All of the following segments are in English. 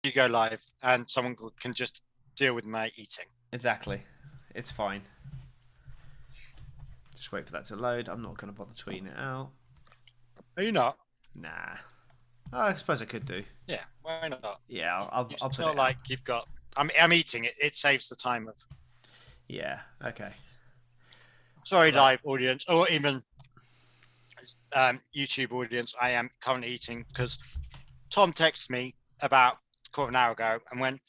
you go live and someone can just deal with my eating. Exactly. It's fine. Just wait for that to load. I'm not going to bother tweeting it out. Are you not? Nah. Oh, I suppose I could do. Yeah, why not? Yeah, I'll put It's it not out. like you've got. I'm eating it. It saves the time of. Yeah. Okay. Sorry, Right. live audience, or even YouTube audience. I am currently eating because Tom texted me about a quarter of an hour ago and went,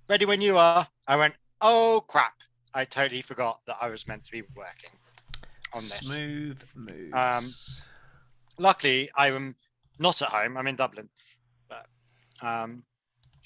"Ready when you are." I went, "Oh crap! I totally forgot that I was meant to be working on this." Smooth moves. Luckily, I am not at home. I'm in Dublin, but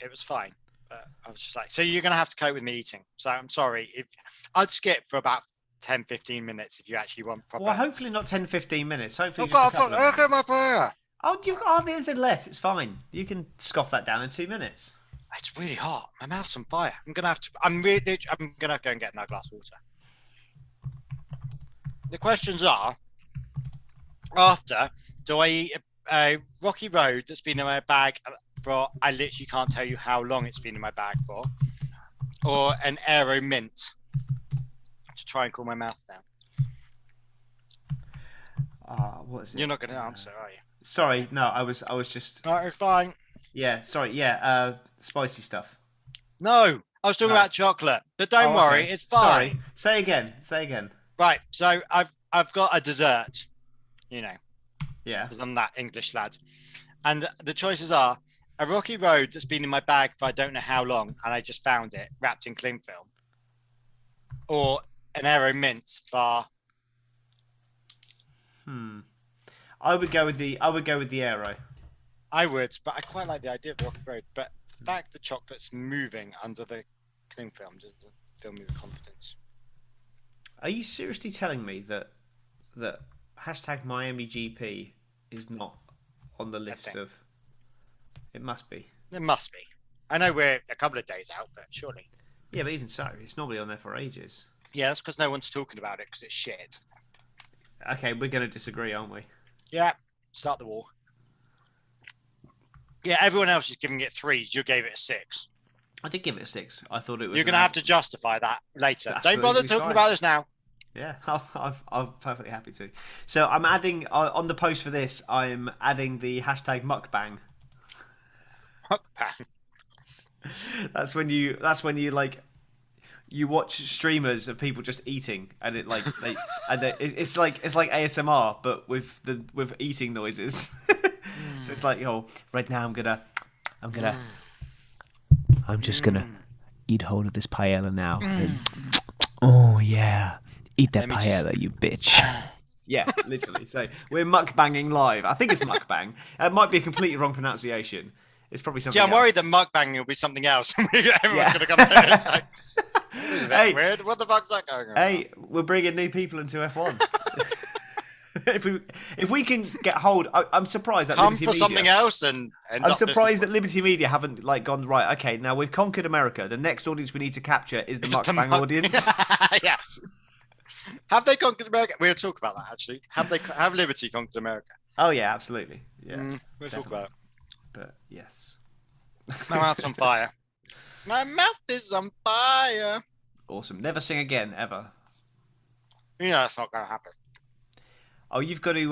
it was fine. But I was just like, so you're going to have to cope with me eating. So I'm sorry. If I'd skip for about 10, 15 minutes if you actually want proper. Well, hopefully not 10, 15 minutes. Hopefully I've just got a couple of look at minutes. my burger. Oh, you've got hardly anything left. It's fine. You can scoff that down in 2 minutes. It's really hot. My mouth's on fire. I'm gonna have to. I'm gonna go and get another glass of water. The questions are: after, do I eat a rocky road that's been in my bag for? I literally can't tell you how long it's been in my bag for, or an Aero Mint to try and cool my mouth down. What is it? You're not going to answer, are you? Sorry, no. I was just. No, it's fine. Yeah. Sorry. Yeah. Spicy stuff. No, I was talking No. about chocolate, but don't Oh, worry, okay. it's fine. Sorry. Say again. Say again. Right, so I've got a dessert, you know, Yeah. because I'm that English lad, and the choices are a rocky road that's been in my bag for I don't know how long, and I just found it wrapped in cling film, or an Aero Mint bar. I would go with the arrow. I would, but I quite like the idea of rocky road. But the fact the chocolate's moving under the cling film doesn't fill me with confidence. Are you seriously telling me that hashtag Miami GP is not on the list think. of? It must be. There must be. I know we're a couple of days out, but surely. Yeah, but even so, it's normally on there for ages. Yeah, that's because no one's talking about it because it's shit. Okay, we're going to disagree, aren't we? Yeah, start the war. Yeah, everyone else is giving it 3s. You gave it a 6. I did give it a 6. I thought it was. You're going to have to justify that later. It's Don't bother absolutely talking fine. about this now. Yeah, I'm perfectly happy to. So I'm adding on the post for this. I'm adding the hashtag mukbang. Mukbang. That's when you like you watch streamers of people just eating, and it like it's like ASMR but with eating noises. So it's like, oh, right now I'm just gonna eat hold of this paella now. And, oh yeah, eat that paella, you bitch. Yeah, literally. So we're mukbanging live. I think it's mukbang. It might be a completely wrong pronunciation. It's probably something. See, I'm else. worried that mukbang will be something else. Everyone's Yeah. going to come to it. It's like, it was a bit Hey. weird. What the fuck's that going on? Hey, we're bringing new people into F1. if we can get hold, I'm surprised that Come Liberty for Media, something else and end I'm up surprised that listening Liberty Media haven't like gone right. Okay, now we've conquered America. The next audience we need to capture is the mukbang audience. Yeah. Have they conquered America? We'll talk about that actually. Have Liberty conquered America? Oh yeah, absolutely. Yeah, We'll talk about it. but yes, My mouth's on fire. My mouth is on fire. awesome. Never sing again, ever. You know that's not going to happen. Oh, you've got to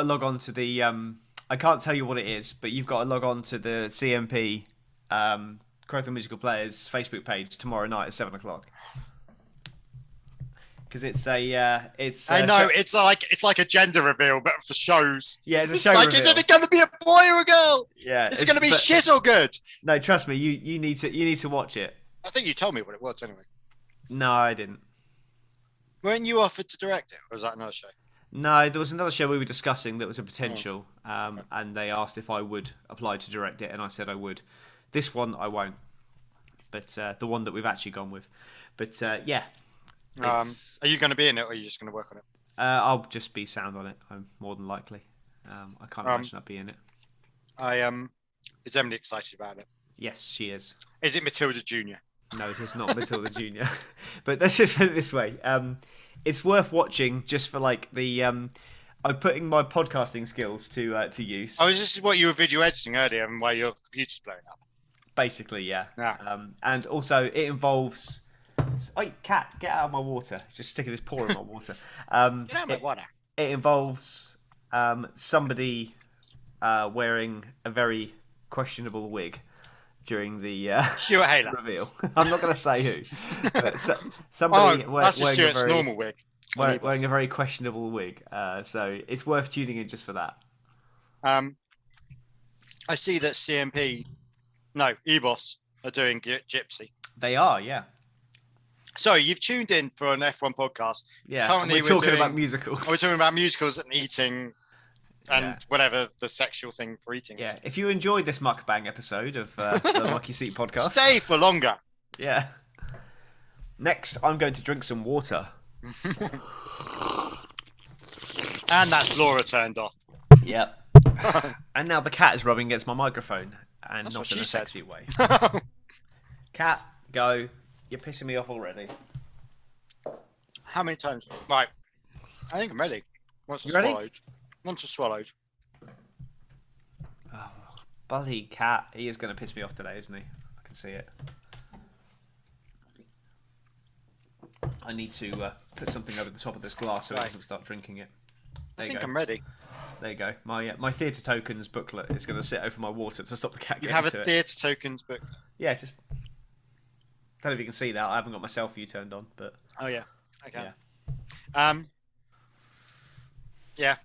log on to the I can't tell you what it is, but you've got to log on to the CMP Crowthorne Musical Players Facebook page tomorrow night at 7:00. Because it's I know it's like a gender reveal, but for shows. Yeah, it's a It's show like, reveal. is it going to be a boy or a girl? Yeah, It's going to be but- shit or good. No, trust me, you need to watch it. I think you told me what it was anyway. No, I didn't. Weren't you offered to direct it, or was that another show? No, there was another show we were discussing that was a potential, and they asked if I would apply to direct it, and I said I would. This one I won't, but the one that we've actually gone with. But yeah, Are you going to be in it, or are you just going to work on it? I'll just be sound on it. I'm more than likely. I can't imagine I'd be in it. Is Emily excited about it? Yes, she is. Is it Matilda Junior? No, it is not Matilda Junior. But let's just put it this way: it's worth watching just for like the. I'm putting my podcasting skills to use. Oh, this is what you were video editing earlier, and why your computer's blowing up. Basically, yeah. Yeah. And also, it involves. Oh, cat, get out of my water! It's just sticking his paw in my water. Get out of my water. It involves somebody wearing a very questionable wig during the Stuart Haler. reveal. I'm not going to say who. But somebody that's just Stuart's normal wig. Wearing a very questionable wig. So it's worth tuning in just for that. I see that EBOS are doing Gypsy. They are, yeah. So you've tuned in for an F1 podcast. Yeah, currently we're talking about musicals. We're talking about musicals and eating and whatever the sexual thing for eating. Yeah, if you enjoyed this mukbang episode of the Monkeyseat podcast, stay for longer. Yeah. Next, I'm going to drink some water. And that's Laura turned off. Yep. And now the cat is rubbing against my microphone, and that's not in a sexy way. Said. Cat, go. You're pissing me off already. How many times? Right. I think I'm ready. Once I've swallowed. Oh, bloody cat. He is going to piss me off today, isn't he? I can see it. I need to put something over the top of this glass so it doesn't start drinking it. There you go. I'm ready. There you go. My theatre tokens booklet is going to sit over my water to stop the cat getting to it. You have a theatre tokens book? Yeah, just... I don't know if you can see that. I haven't got my selfie turned on, but... Oh, yeah. Okay. Yeah. Yeah.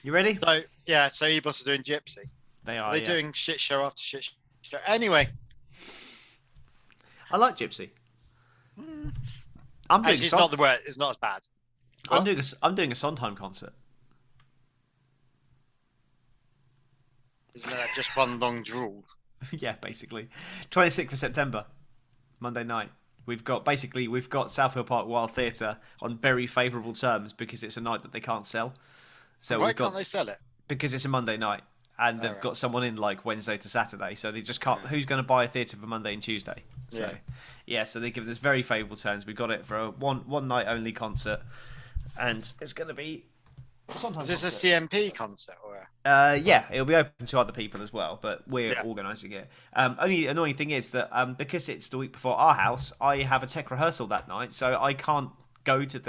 You ready? So EBOS are doing Gypsy. They are, They're doing shit show after shit show. Anyway. I like Gypsy. Actually, it's not the word. It's not as bad. I'm doing a Sondheim concert. Isn't that just one long drool? Yeah, basically. 26th of September, Monday night. We've got South Hill Park Wild Theatre on very favourable terms because it's a night that they can't sell. So why can't they sell it? Because it's a Monday night and they've got someone in like Wednesday to Saturday, so they just can't. Who's going to buy a theatre for Monday and Tuesday? So so they give us very favourable terms. We got it for a one night only concert, and it's going to be. Is this a CMP concert or? Yeah, it'll be open to other people as well, but we're organising it. Only annoying thing is that because it's the week before our house, I have a tech rehearsal that night, so I can't go to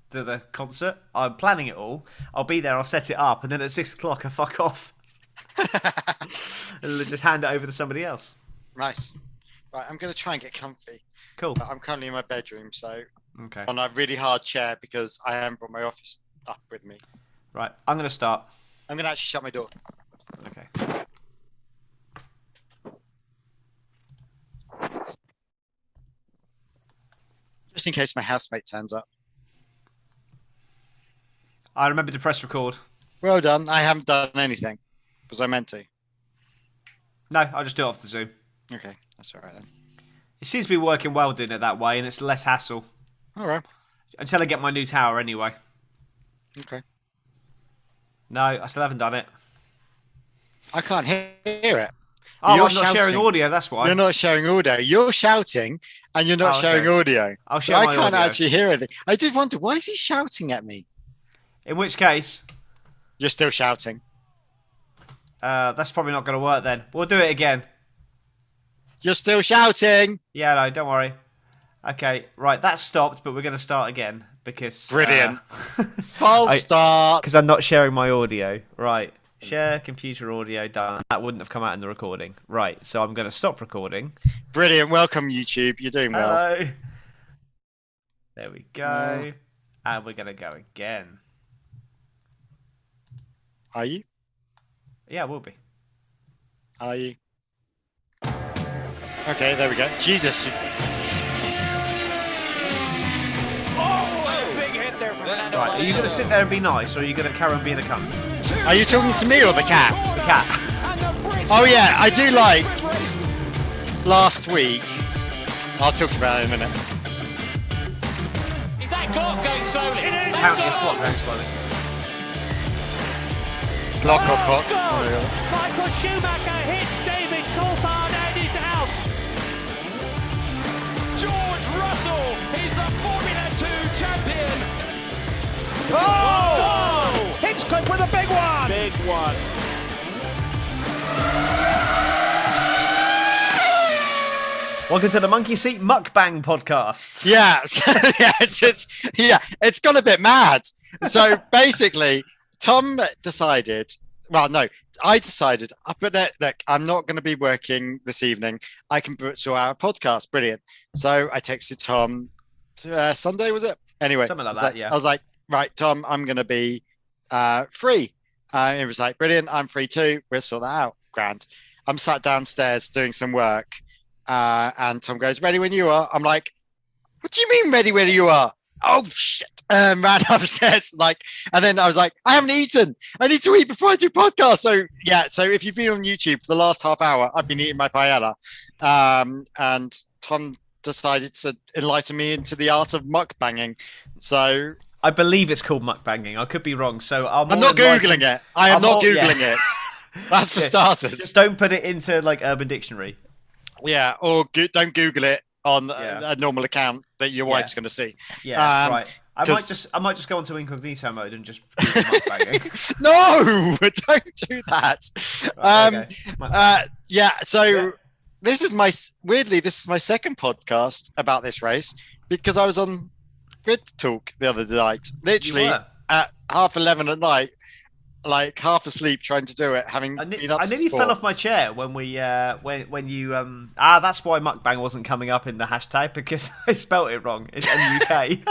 the concert. I'm planning it all. I'll be there. I'll set it up, and then at 6 o'clock, I fuck off. And just hand it over to somebody else. Nice. Right, I'm going to try and get comfy. Cool. But I'm currently in my bedroom, so okay. On a really hard chair because I haven't brought my office up with me. Right, I'm going to start. I'm going to actually shut my door. Okay. Just in case my housemate turns up. I remember to press record. Well done. I haven't done anything. Was I meant to? No, I'll just do it off the Zoom. Okay, that's all right then. It seems to be working well doing it that way, and it's less hassle. All right. Until I get my new tower anyway. Okay. No, I still haven't done it. I can't hear it. Oh, you're not sharing audio, that's why. You're not sharing audio. You're shouting, and you're not sharing audio. I'll share my audio. I can't actually hear anything. I did wonder, why is he shouting at me? In which case... You're still shouting. That's probably not going to work then. We'll do it again. You're still shouting! Yeah, no, don't worry. Okay, right, that stopped, but we're going to start again, because... Brilliant. False start! Because I'm not sharing my audio. Right. Share computer audio, done. That wouldn't have come out in the recording. Right, so I'm going to stop recording. Brilliant. Welcome, YouTube. You're doing well. Hello. There we go. And we're going to go again. Are you? Yeah, we'll be. Are you? Okay, there we go. Jesus. Oh, big hit there from Fernando. Right, are you going to sit there and be nice, or are you going to carry on being a cunt? Are you talking to me or the cat? The cat. Oh yeah, I do like last week. I'll talk about it in a minute. Is that clock going slowly? It is. How is clock going slowly? Clock. Michael Schumacher hits David Coulthard and is out. George Russell is the Formula 2 champion. Oh! Hinchcliffe with a big one. Big one. Welcome to the Monkeyseat Mukbang podcast. Yeah, it's gone a bit mad. So basically, Tom decided. Well, no, I decided. But look, I'm not going to be working this evening. I can sort out a podcast. Brilliant. So I texted Tom. Sunday was it? Anyway, Something like that. Yeah. I was like, right, Tom, I'm going to be free. It was like, brilliant. I'm free too. We'll sort that out. Grand. I'm sat downstairs doing some work. And Tom goes, ready when you are. I'm like, what do you mean ready when you are? Oh, shit. Ran upstairs. And then I was like, I haven't eaten. I need to eat before I do podcast. So, yeah. So if you've been on YouTube for the last half hour, I've been eating my paella. And Tom decided to enlighten me into the art of mukbanging. So I believe it's called mukbanging. I could be wrong. So I'm not Googling it. I am not Googling it. That's for starters. Just don't put it into Urban Dictionary. Yeah, or don't Google it on a normal account that your wife's going to see. Yeah, right. I might just go into incognito mode and just Google mukbanging. No, don't do that. Right, So this is my second podcast about this race because I was on Grid Talk the other night, literally at 11:30 at night. Like half asleep trying to do it, having been up. I nearly fell off my chair when we when you that's why mukbang wasn't coming up in the hashtag because I spelt it wrong. It's MUK.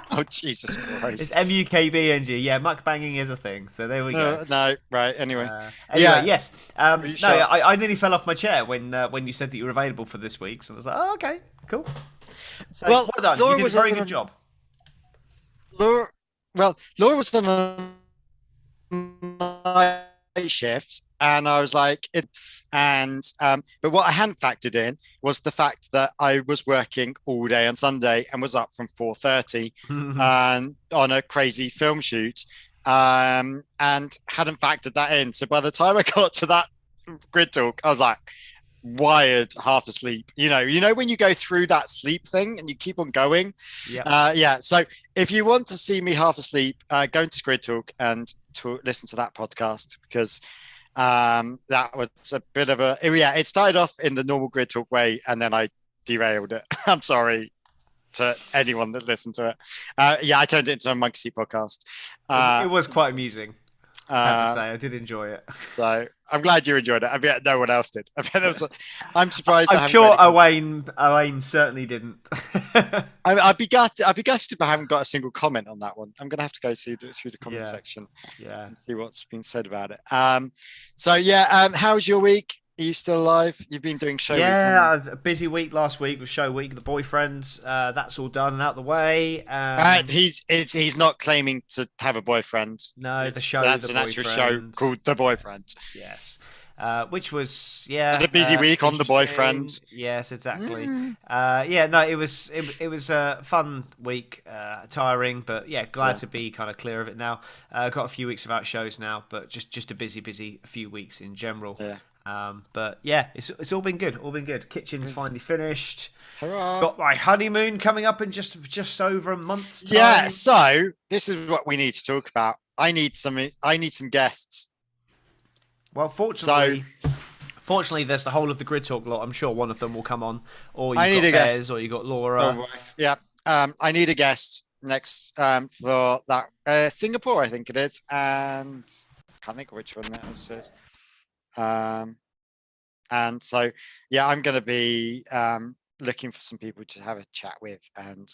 Oh Jesus Christ! It's MUKBNG. Yeah, mukbanging is a thing. So there we go. No, right. Anyway, yes. I nearly fell off my chair when you said that you were available for this week. So I was like, oh, okay, cool. So well done. You did a very good job. Laura was on a night shift, and I was like, but what I hadn't factored in was the fact that I was working all day on Sunday and was up from 4:30 and on a crazy film shoot, and hadn't factored that in. So by the time I got to that Grid Talk, I was like wired, half asleep. You know when you go through that sleep thing and you keep on going. So if you want to see me half asleep, go into Grid Talk and listen to that podcast because that was a bit of it started off in the normal Grid Talk way and then I derailed it. I'm sorry to anyone that listened to it. I turned it into a Monkeyseat podcast. It was quite amusing. I have to say, I did enjoy it. So I'm glad you enjoyed it. I bet no one else did. I'm surprised. I'm sure Owain certainly didn't. I'd be gutted if I haven't got a single comment on that one. I'm going to have to go through the comment section and see what's been said about it. How was your week? Are you still alive? You've been doing show week. Yeah, a busy week last week with show week. The boyfriend, that's all done and out the way. He's not claiming to have a boyfriend. No, that's an actual show called The Boyfriend. Yes. Which was a busy week on The Boyfriend. Yes, exactly. It was a fun week, tiring, but glad to be kind of clear of it now. Got a few weeks without shows now, but just a busy few weeks in general. Yeah. It's all been good. Kitchen's finally finished. Hurrah. Got my honeymoon coming up in just over a month's time. Yeah, so this is what we need to talk about. I need some guests. Well, fortunately, there's the whole of the Grid Talk lot. I'm sure one of them will come on. Or you've got Bez, or you got Laura. I need a guest next for that Singapore, I think it is, and I can't think of which one that is. And so I'm going to be looking for some people to have a chat with and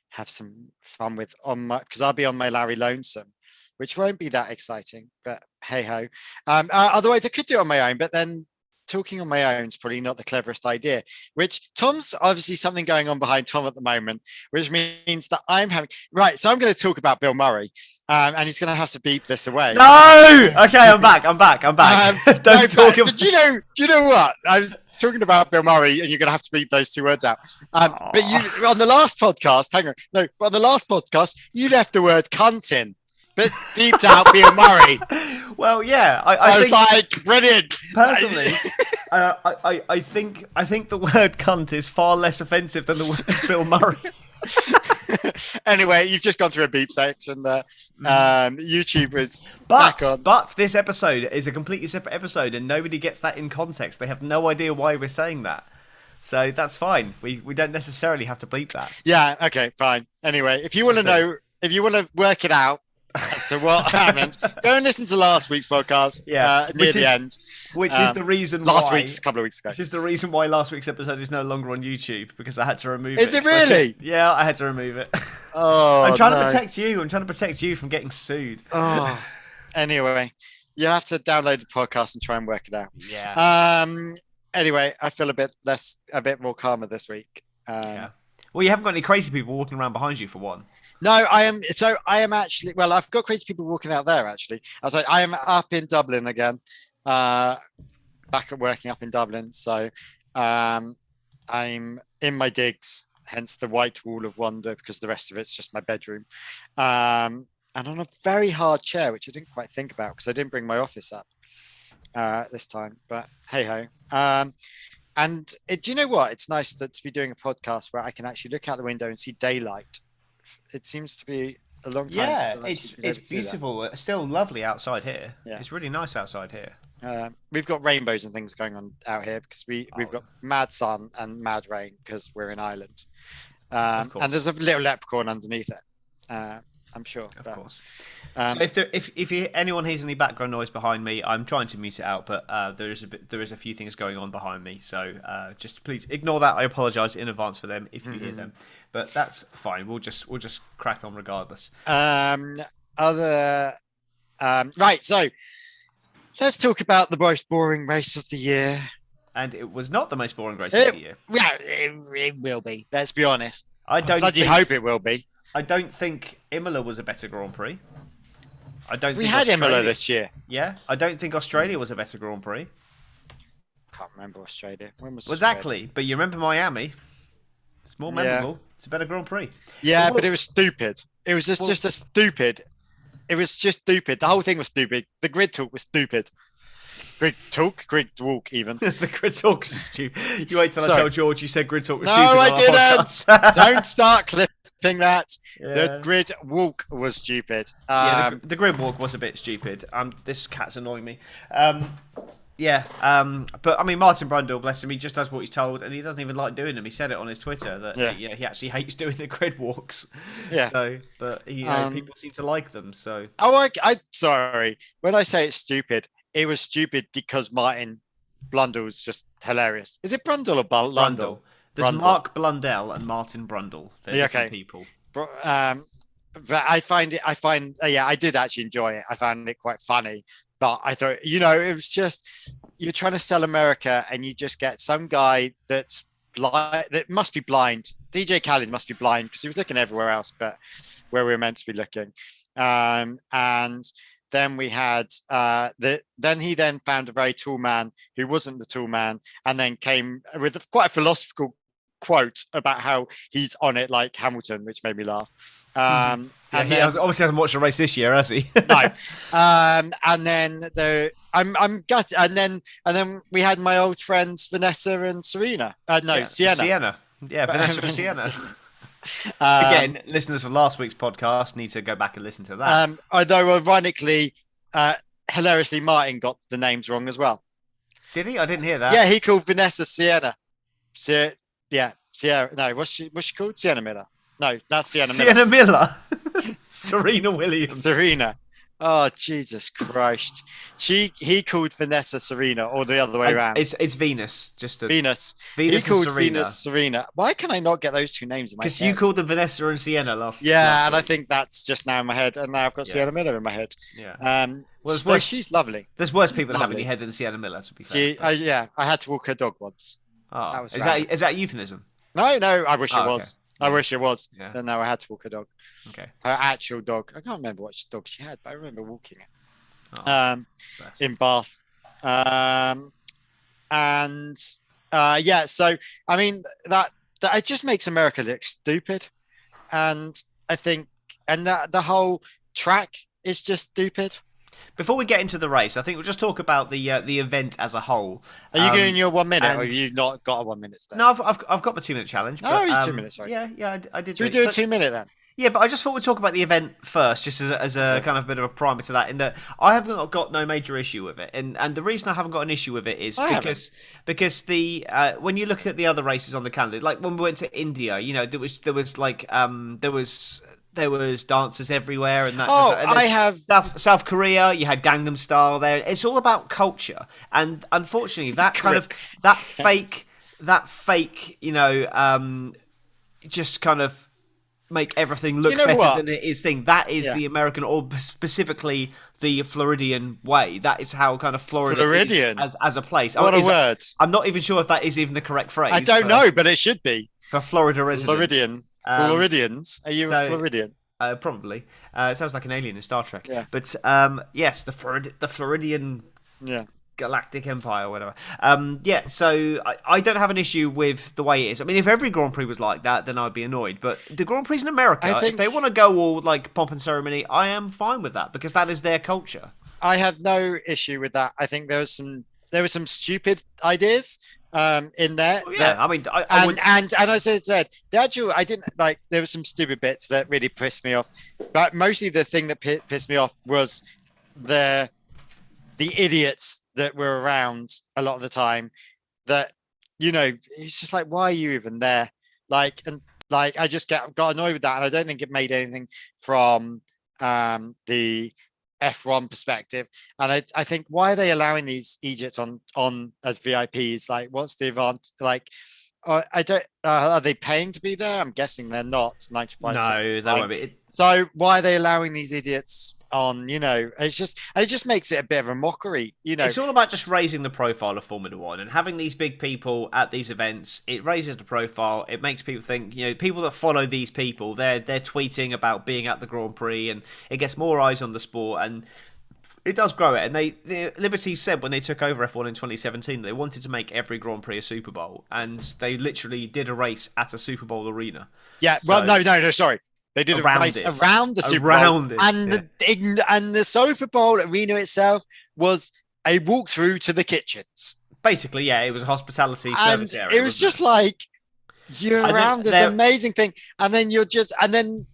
have some fun with because I'll be on my Larry Lonesome, which won't be that exciting, but hey ho. Otherwise I could do it on my own, but then talking on my own is probably not the cleverest idea, which Tom's obviously something going on behind Tom at the moment, which means that so I'm going to talk about Bill Murray, and he's going to have to beep this away. No! Okay, I'm back. Don't talk about... Do you know what? I was talking about Bill Murray, and you're going to have to beep those two words out. But you, on the last podcast, on the last podcast, you left the word cunt in. But beeped out Bill Murray. Well, yeah, I was like, brilliant. Personally, I think the word cunt is far less offensive than the word Bill Murray. Anyway, you've just gone through a beep section there. YouTube is back on. But this episode is a completely separate episode, and nobody gets that in context. They have no idea why we're saying that. So that's fine. We don't necessarily have to bleep that. Yeah, okay, fine. Anyway, if you want to know, if you want to work it out as to what happened, go and listen to last week's podcast. Near the end. Which is the reason last why... week's, a couple of weeks ago. Which is the reason why last week's episode is no longer on YouTube, because I had to remove it. Is it really? Yeah, I had to remove it. Oh, I'm trying to protect you. I'm trying to protect you from getting sued. Oh, anyway, you have to download the podcast and try and work it out. Yeah. Anyway, I feel a bit more calmer this week. Yeah. Well, you haven't got any crazy people walking around behind you, for one. No, I am actually. Well, I've got crazy people walking out there. Actually, I am up in Dublin again. Back at working up in Dublin. So, I'm in my digs. Hence the white wall of wonder, because the rest of it's just my bedroom. And on a very hard chair, which I didn't quite think about because I didn't bring my office up this time. But hey ho. And do you know what? It's nice to be doing a podcast where I can actually look out the window and see daylight. It seems to be a long time. Yeah, it's beautiful. It's still lovely outside here. Yeah. It's really nice outside here. We've got rainbows and things going on out here because we've got mad sun and mad rain because we're in Ireland. And there's a little leprechaun underneath it. I'm sure. Of course. So if anyone hears any background noise behind me, I'm trying to mute it out, but there is a few things going on behind me. So just please ignore that. I apologise in advance for them if you hear them, but that's fine. We'll just crack on regardless. Right. So let's talk about the most boring race of the year. And it was not the most boring race of the year. Yeah, it will be. Let's be honest. I bloody hope it will be. I don't think Imola was a better Grand Prix. We had Imola this year. Yeah, I don't think Australia was a better Grand Prix. Can't remember Australia. When was exactly? But you remember Miami? It's more memorable. Yeah. It's a better Grand Prix. Yeah, but it was stupid. It was just a stupid. It was just stupid. The whole thing was stupid. The grid talk was stupid. Grid walk, even. The grid talk is stupid. You wait till I tell George you said grid talk was stupid. No, I didn't. Don't start clipping that. Yeah. The grid walk was stupid. The grid walk was a bit stupid. This cat's annoying me. But I mean, Martin Brundle, bless him, he just does what he's told, and he doesn't even like doing them. He said it on his Twitter that he actually hates doing the grid walks. Yeah. So, but people seem to like them. So. Oh, I sorry. When I say it's stupid, it was stupid because Martin Blundell's just hilarious. Is it Brundle or Blundell? There's Mark Blundell and Martin Brundle. They're different people. But I did actually enjoy it. I found it quite funny. But I thought, it was just, you're trying to sell America and you just get some guy that must be blind. DJ Khaled must be blind because he was looking everywhere else but where we were meant to be looking. And then we had, then he found a very tall man who wasn't the tall man and then came with quite a philosophical quote about how he's on it like Hamilton, which made me laugh. And he obviously hasn't watched a race this year, has he? No. And then I'm gutted. And then we had my old friends Vanessa and Serena. Sienna. Yeah, Vanessa and Sienna. Again, listeners of last week's podcast need to go back and listen to that. Although ironically, hilariously, Martin got the names wrong as well. Did he? I didn't hear that. Yeah, he called Vanessa Sienna. Sierra. No, what's she called? Sienna Miller. No, that's Sienna Miller. Sienna Miller. Serena Williams. Serena. Oh, Jesus Christ. He called Vanessa Serena, or the other way around. It's Venus. Venus. He called Serena. Venus Serena. Why can I not get those two names in my head? Because you called them Vanessa and Sienna last and I think that's just now in my head, and now I've got Sienna Miller in my head. Yeah. She's lovely. There's worse people that have in your head than Sienna Miller, to be fair. I had to walk her dog once. Oh, is that a euphemism? No, I wish it was. Okay. I wish it was. Yeah. But no, I had to walk a dog. Okay. Her actual dog. I can't remember what dog she had, but I remember walking it. In Bath. So I mean that it just makes America look stupid. And I think the whole track is just stupid. Before we get into the race, I think we'll just talk about the event as a whole. Are you doing your 1 minute, or have you not got a 1 minute step? No, I've got my 2 minute challenge. But, 2 minutes. Sorry. Yeah, I did. Should we do a 2 minute then? Yeah, but I just thought we'd talk about the event first, just as a kind of bit of a primer to that. In that, I have got no major issue with it, and the reason I haven't got an issue with it is because the when you look at the other races on the calendar, like when we went to India, there was dancers everywhere, and that. Oh, and then I have South Korea. You had Gangnam Style there. It's all about culture, and unfortunately, that kind of that fake, just kind of make everything look better than it is thing. That is the American, or specifically the Floridian way. That is how kind of Florida is as a place. What a word. I'm not even sure if that is even the correct phrase. I don't know, but it should be. For Florida residents. Floridians. Are you a Floridian? Probably. It sounds like an alien in Star Trek. Yeah. But yes, the Floridian Galactic Empire or whatever. So I don't have an issue with the way it is. I mean, if every Grand Prix was like that, then I'd be annoyed. But the Grand Prix in America, if they want to go all like pomp and ceremony, I am fine with that because that is their culture. I have no issue with that. I think there were some stupid ideas in there. Well, yeah, I mean, and as I said, the actual I didn't like. There were some stupid bits that really pissed me off, but mostly the thing that pissed me off was the idiots that were around a lot of the time. That it's just like, why are you even there? Like, and like, I just got annoyed with that, and I don't think it made anything from the F1 perspective. And I think, why are they allowing these idiots on as VIPs? Like, what's the advantage? Like, I don't. Are they paying to be there? I'm guessing they're not. 95%. No, that won't be. So why are they allowing these idiots on? It just makes it a bit of a mockery. It's all about just raising the profile of Formula One and having these big people at these events. It raises the profile. It makes people think. People that follow these people, they're tweeting about being at the Grand Prix, and it gets more eyes on the sport, and it does grow it. And the Liberty said when they took over F1 in 2017, they wanted to make every Grand Prix a Super Bowl, and they literally did a race at a Super Bowl arena. Yeah. Well, no, sorry. They did a race around the Super Bowl, and the Super Bowl arena itself was a walkthrough to the kitchens. Basically, yeah, it was a hospitality service area. It was just like you're around this amazing thing, and then we're talking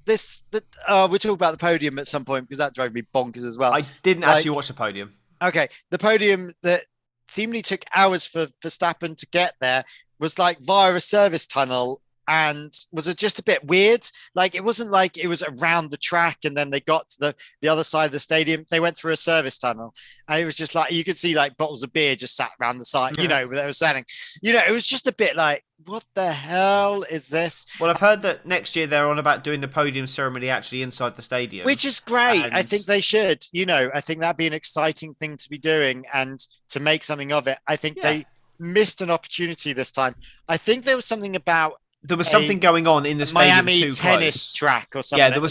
about the podium at some point because that drove me bonkers as well. I didn't actually watch the podium. Okay, the podium that seemingly took hours for Verstappen to get there was like via a service tunnel. And was it just a bit weird? Like, it wasn't like it was around the track and then they got to the other side of the stadium. They went through a service tunnel, and it was just like, you could see like bottles of beer just sat around the side, where they were standing. It was just a bit like, what the hell is this? Well, I've heard that next year they're on about doing the podium ceremony actually inside the stadium. Which is great. I think they should. I think that'd be an exciting thing to be doing and to make something of it. I think they missed an opportunity this time. I think there was something about there was something going on in the stadium Miami too tennis close. track or something. Yeah, there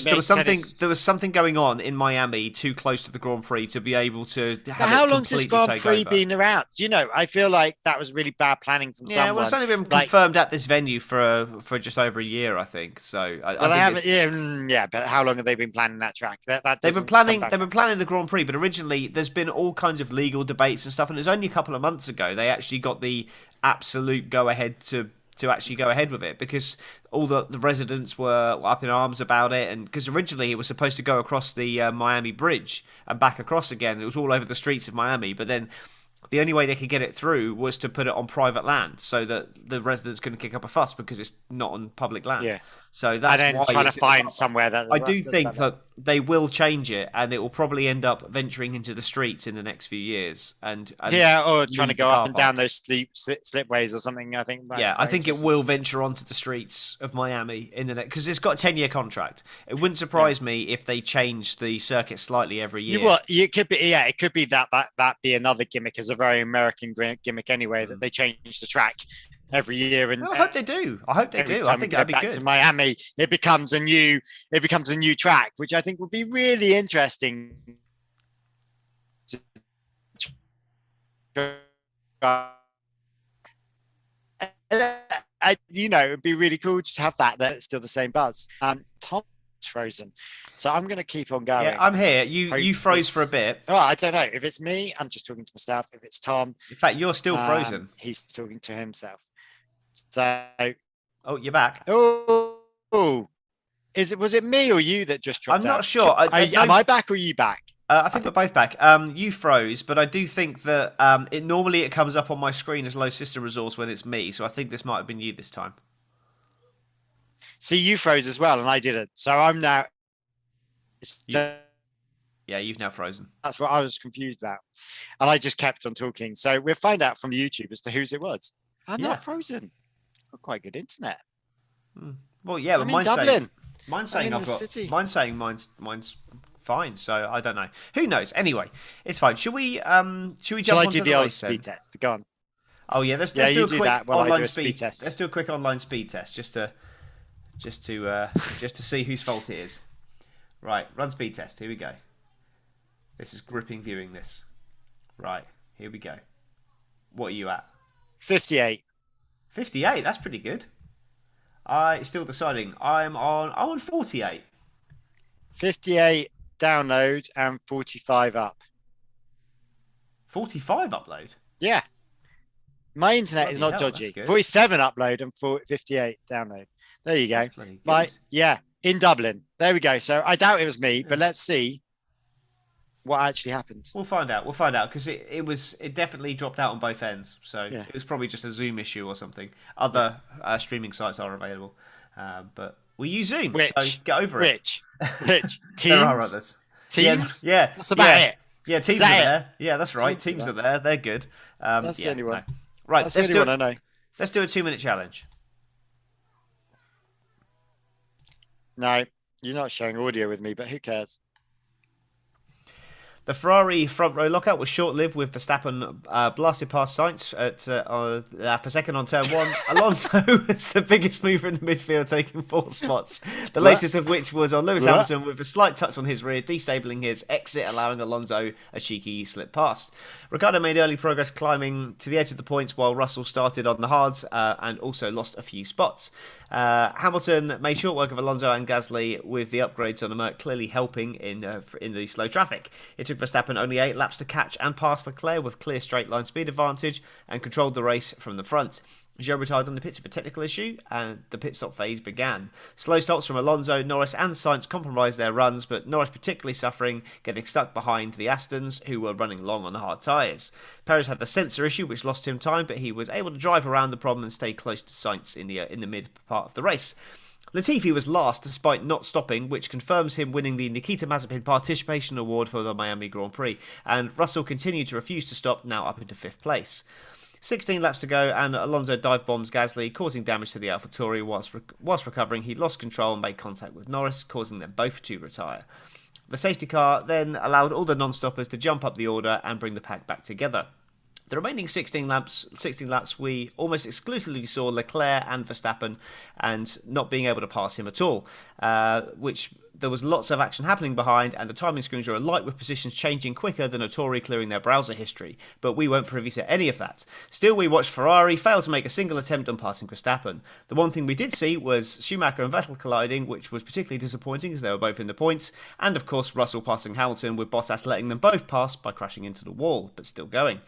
was something going on in Miami too close to the Grand Prix to be able to have how long's this Grand Prix been around? I feel like that was really bad planning from someone. Yeah, well, it's only been confirmed at this venue for just over a year, I think. So, they haven't. Yeah, but how long have they been planning that track? They've been planning the Grand Prix, but originally there's been all kinds of legal debates and stuff, and it was only a couple of months ago they actually got the absolute go ahead to actually go ahead with it, because all the residents were up in arms about it, and because originally it was supposed to go across the Miami Bridge and back across again. It was all over the streets of Miami, but then the only way they could get it through was to put it on private land so that the residents couldn't kick up a fuss because it's not on public land. Yeah. So that's and then why trying to find somewhere that I do think that they will change it, and it will probably end up venturing into the streets in the next few years. And or trying to go up and down those slipways or something. I think. I think it will venture onto the streets of Miami in the next, because it's got a 10-year contract. It wouldn't surprise me if they change the circuit slightly every year. It could be. Yeah, it could be that be another gimmick, as a very American gimmick anyway, that they change the track every year. And I hope they do. I think that'd be good. To Miami, it becomes a new track, which I think would be really interesting. It'd be really cool to have that's still the same buzz. Tom's frozen, so I'm going to keep on going. Yeah, I'm here. You froze for a bit. Oh, I don't know if it's me. I'm just talking to myself. If it's Tom, in fact, you're still frozen. He's talking to himself. So, you're back. Oh, Was it me or you that just dropped I'm out? not sure. Am I back or are you back? I think we're both back. You froze, but I do think that it comes up on my screen as low system resource when it's me. So I think this might have been you this time. See, you froze as well, and I didn't. So I'm now. Yeah, you've now frozen. That's what I was confused about, and I just kept on talking. So we'll find out from YouTube as to whose it was. I'm not frozen. Got quite good internet. Well, yeah, but I'm in Dublin. Mine's saying mine's fine. So I don't know. Who knows? Anyway, it's fine. Should we jump Shall I onto do the race old speed then? test? Go on. Oh yeah, let's do you a do quick that while I online do a speed test. Let's do a quick online speed test just to see whose fault it is. Right, run speed test. Here we go. This is gripping viewing this. Right, here we go. What are you at? 58. 58. That's pretty good. Still deciding. I'm on 48. 58 download and 45 up. 45 upload. Yeah. My internet is not dodgy. 47 upload and 58 download. There you go. In Dublin. There we go. So I doubt it was me, but let's see what actually happened. We'll find out because it definitely dropped out on both ends. So it was probably just a Zoom issue or something. Other streaming sites are available, but we use Zoom. So get over it. Which Teams? There are others. Teams? Yeah. That's about it. Yeah, Teams are there. Yeah, that's right. Teams are there. They're good. That's the only one. No. Right, that's the only one I know. Let's do a 2-minute challenge. No, you're not sharing audio with me, but who cares? The Ferrari front row lockout was short-lived, with Verstappen blasted past Sainz for second on turn 1. Alonso was the biggest mover in the midfield, taking 4 spots. The latest of which was on Lewis Hamilton, with a slight touch on his rear, destabling his exit, allowing Alonso a cheeky slip past. Ricciardo made early progress climbing to the edge of the points, while Russell started on the hards and also lost a few spots. Hamilton made short work of Alonso and Gasly, with the upgrades on the Merc clearly helping in the slow traffic. It took Verstappen only 8 laps to catch and pass Leclerc with clear straight line speed advantage, and controlled the race from the front. Joe retired on the pits for a technical issue, and the pit stop phase began. Slow stops from Alonso, Norris and Sainz compromised their runs, but Norris particularly suffering, getting stuck behind the Astons, who were running long on the hard tyres. Perez had a sensor issue which lost him time, but he was able to drive around the problem and stay close to Sainz in the mid part of the race. Latifi was last despite not stopping, which confirms him winning the Nikita Mazepin Participation Award for the Miami Grand Prix, and Russell continued to refuse to stop, now up into 5th place. 16 laps to go, and Alonso dive bombs Gasly, causing damage to the AlphaTauri. Whilst recovering, he lost control and made contact with Norris, causing them both to retire. The safety car then allowed all the non-stoppers to jump up the order and bring the pack back together. The remaining 16 laps, we almost exclusively saw Leclerc and Verstappen, and not being able to pass him at all, which there was lots of action happening behind, and the timing screens were alight with positions changing quicker than Autori clearing their browser history, but we weren't privy to any of that. Still, we watched Ferrari fail to make a single attempt on passing Verstappen. The one thing we did see was Schumacher and Vettel colliding, which was particularly disappointing as they were both in the points, and of course Russell passing Hamilton, with Bottas letting them both pass by crashing into the wall, but still going.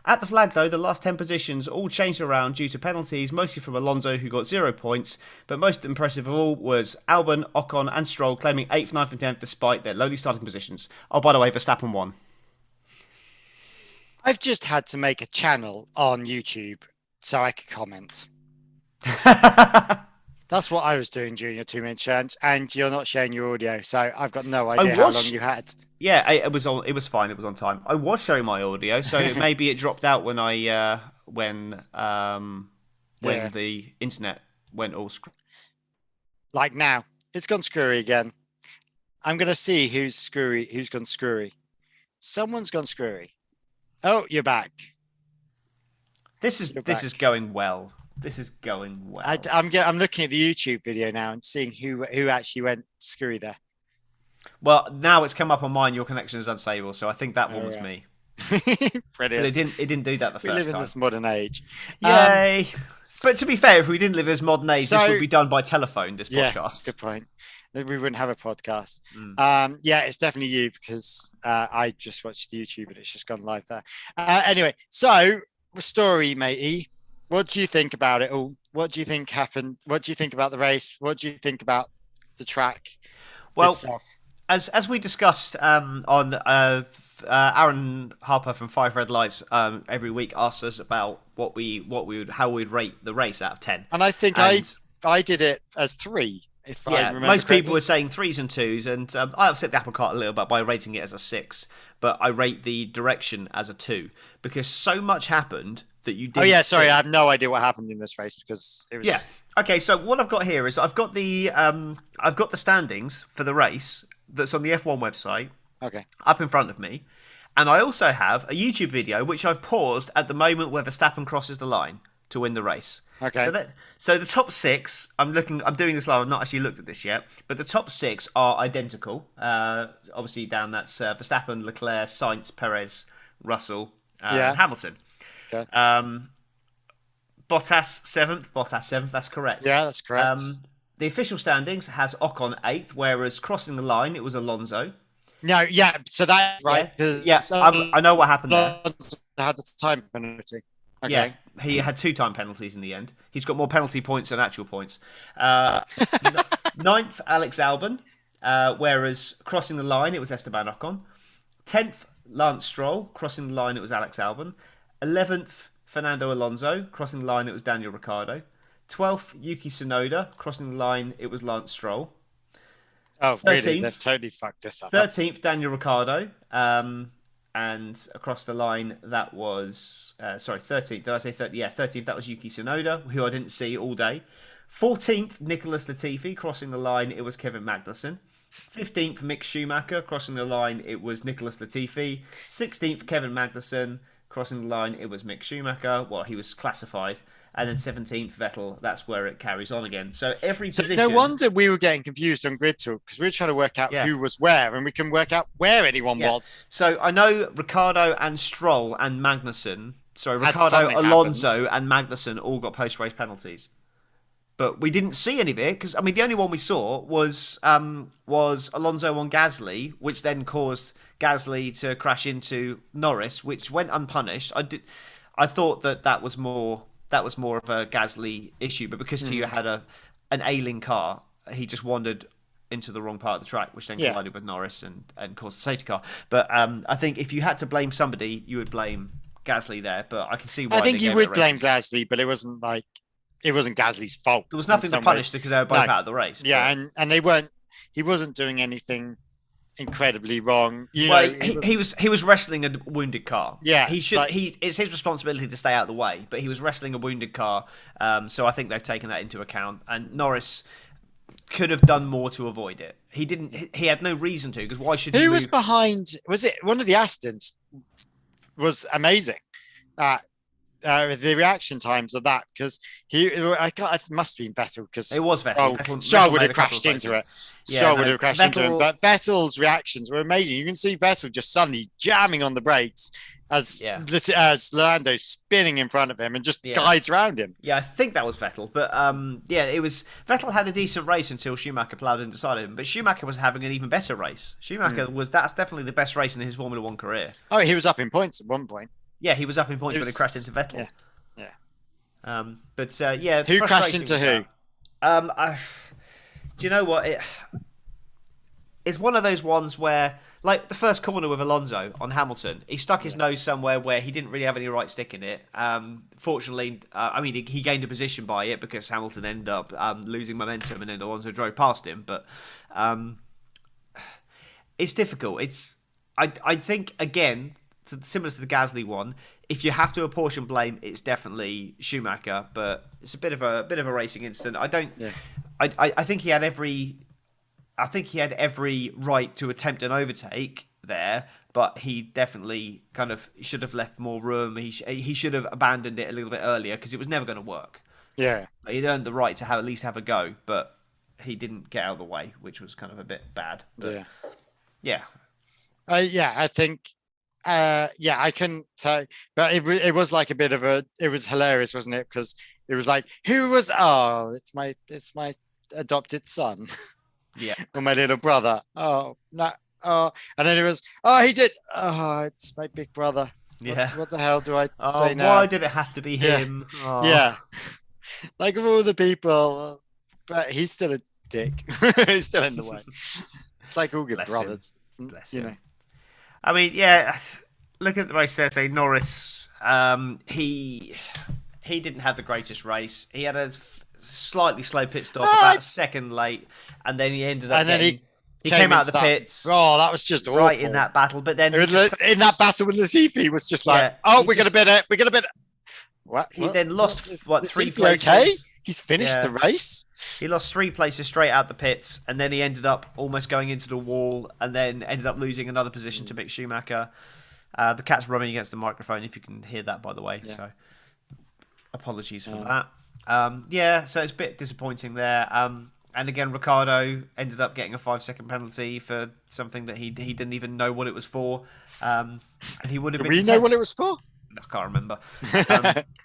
At the flag, though, the last 10 positions all changed around due to penalties, mostly from Alonso, who got 0 points, but most impressive of all was Albon, Ocon and Stroll claiming 8th, 9th and 10th despite their lowly starting positions. Oh, by the way, Verstappen won. I've just had to make a channel on YouTube so I could comment. That's what I was doing during your 2-minute challenge, and you're not sharing your audio, so I've got no idea how long you had. Yeah, it was fine. It was on time. I was showing my audio, so maybe it dropped out when the internet went all screwy. Like now, it's gone screwy again. I'm gonna see who's gone screwy. Someone's gone screwy. Oh, you're back. This is going well. This is going well. I'm looking at the YouTube video now and seeing who actually went screwy there. Well, now it's come up on mine. Your connection is unstable, so I think that one was me. Brilliant. But it didn't do that the first time. We live in this modern age. Yay! But to be fair, if we didn't live in this modern age, this would be done by telephone. This podcast. Good point. We wouldn't have a podcast. It's definitely you, because I just watched YouTube and it's just gone live there. Anyway, so story, matey. What do you think about it all? What do you think happened? What do you think about the race? What do you think about the track Well, itself. as we discussed on Aaron Harper from Five Red Lights every week asks us about how we'd rate the race out of 10. And I think I did it as 3. If I remember most correctly. people were saying 3s and 2s, and I upset the apple cart a little bit by rating it as a 6. But I rate the direction as a 2 because so much happened that you didn't. Oh yeah, sorry, see. I have no idea what happened in this race because it was. Yeah. Okay, so what I've got here is I've got the standings for the race that's on the F1 website. Okay. Up in front of me, and I also have a YouTube video which I've paused at the moment where Verstappen crosses the line to win the race. Okay. So the top 6, I'm doing this live. I've not actually looked at this yet, but the top 6 are identical. Obviously, down that's Verstappen, Leclerc, Sainz, Perez, Russell, and Hamilton. Okay. Bottas 7th. That's correct. Yeah, that's correct. The official standings has Ocon 8th, whereas crossing the line it was Alonso. No, yeah, so that's right. Yeah, I know what happened there. Alonso had the time penalty. Okay. Yeah, he had 2 time penalties in the end. He's got more penalty points than actual points. 9th, Alex Albon, whereas crossing the line, it was Esteban Ocon. 10th, Lance Stroll, crossing the line, it was Alex Albon. 11th, Fernando Alonso, crossing the line, it was Daniel Ricciardo. 12th, Yuki Tsunoda, crossing the line, it was Lance Stroll. Oh, 13th, really? They've totally fucked this up. 13th, Daniel Ricciardo. And across the line, that was... 13th. Did I say 30th? Yeah, 13th, that was Yuki Tsunoda, who I didn't see all day. 14th, Nicholas Latifi. Crossing the line, it was Kevin Magnussen. 15th, Mick Schumacher. Crossing the line, it was Nicholas Latifi. 16th, Kevin Magnussen. Crossing the line, it was Mick Schumacher. Well, he was classified. And then 17th, Vettel. That's where it carries on again. So every position... No wonder we were getting confused on Grid Talk because we were trying to work out who was where, and we can work out where anyone was. So I know Ricciardo and Stroll and Magnussen... Sorry, Ricciardo, Alonso and Magnussen all got post-race penalties. But we didn't see any of it because, I mean, the only one we saw was Alonso on Gasly, which then caused Gasly to crash into Norris, which went unpunished. I thought that was more of a Gasly issue, but because Tio had an ailing car, he just wandered into the wrong part of the track, which then collided with Norris and caused the safety car. But I think if you had to blame somebody, you would blame Gasly there. But I can see why. I think you would blame Gasly, but it wasn't Gasly's fault. There was nothing to punish because they were both out of the race. Yeah, and they weren't. He wasn't doing anything incredibly wrong. He was wrestling a wounded car. Yeah, it's his responsibility to stay out of the way, but he was wrestling a wounded car. So I think they've taken that into account. And Norris could have done more to avoid it. He didn't. He had no reason to, because why should he? Who was behind? Was it one of the Astons? Was amazing. The reaction times of that, because it must have been Vettel, because it was Vettel. Stroll would have crashed into it. Stroll would have crashed into him, but Vettel's reactions were amazing. You can see Vettel just suddenly jamming on the brakes as Lando's spinning in front of him and just guides around him. Yeah, I think that was Vettel, but it was Vettel had a decent race until Schumacher ploughed in beside him. But Schumacher was having an even better race. That's definitely the best race in his Formula One career. Oh, he was up in points at one point. Yeah, he was up in points when he crashed into Vettel. Yeah. Who crashed into who? Do you know what? It's one of those ones where, like the first corner with Alonso on Hamilton, he stuck his nose somewhere where he didn't really have any right stick in it. Fortunately, he gained a position by it because Hamilton ended up losing momentum and then Alonso drove past him. But it's difficult. I think, again, similar to the Gasly one, if you have to apportion blame, it's definitely Schumacher, but it's a bit of a racing incident. I think he had every right to attempt an overtake there, but he definitely kind of should have left more room. He should have abandoned it a little bit earlier because it was never going to work. Yeah, he'd earned the right to at least have a go, but he didn't get out of the way, which was kind of a bit bad. But, I think. I couldn't tell, but it was like it was hilarious, wasn't it? Because it was like, it's my adopted son, or my little brother. And then it was, he did, it's my big brother. What the hell do I say now? Why did it have to be him? Yeah, like of all the people, but he's still a dick. He's still in the way. It's like all good Bless brothers. Bless you him. know. I mean, yeah. Look at the race there. Say Norris. He didn't have the greatest race. He had a slightly slow pit stop, about a second late, and then he ended up. And then he came out of the pits. Oh, that was just right awful. in that battle. But then in that battle with Latifi was just like, Yeah, we're going to bid it. We're going to bid it. What? He then lost Is 3 Latifi places. Okay, he's finished Yeah. the race. He lost 3 places straight out the pits, and then he ended up almost going into the wall, and then ended up losing another position to Mick Schumacher. The cat's rubbing against the microphone, if you can hear that, by the way. Yeah. So apologies for that. So it's a bit disappointing there. And again, Ricciardo ended up getting a 5-second penalty for something that he didn't even know what it was for. And he would have Do been. we know what it was for? I can't remember.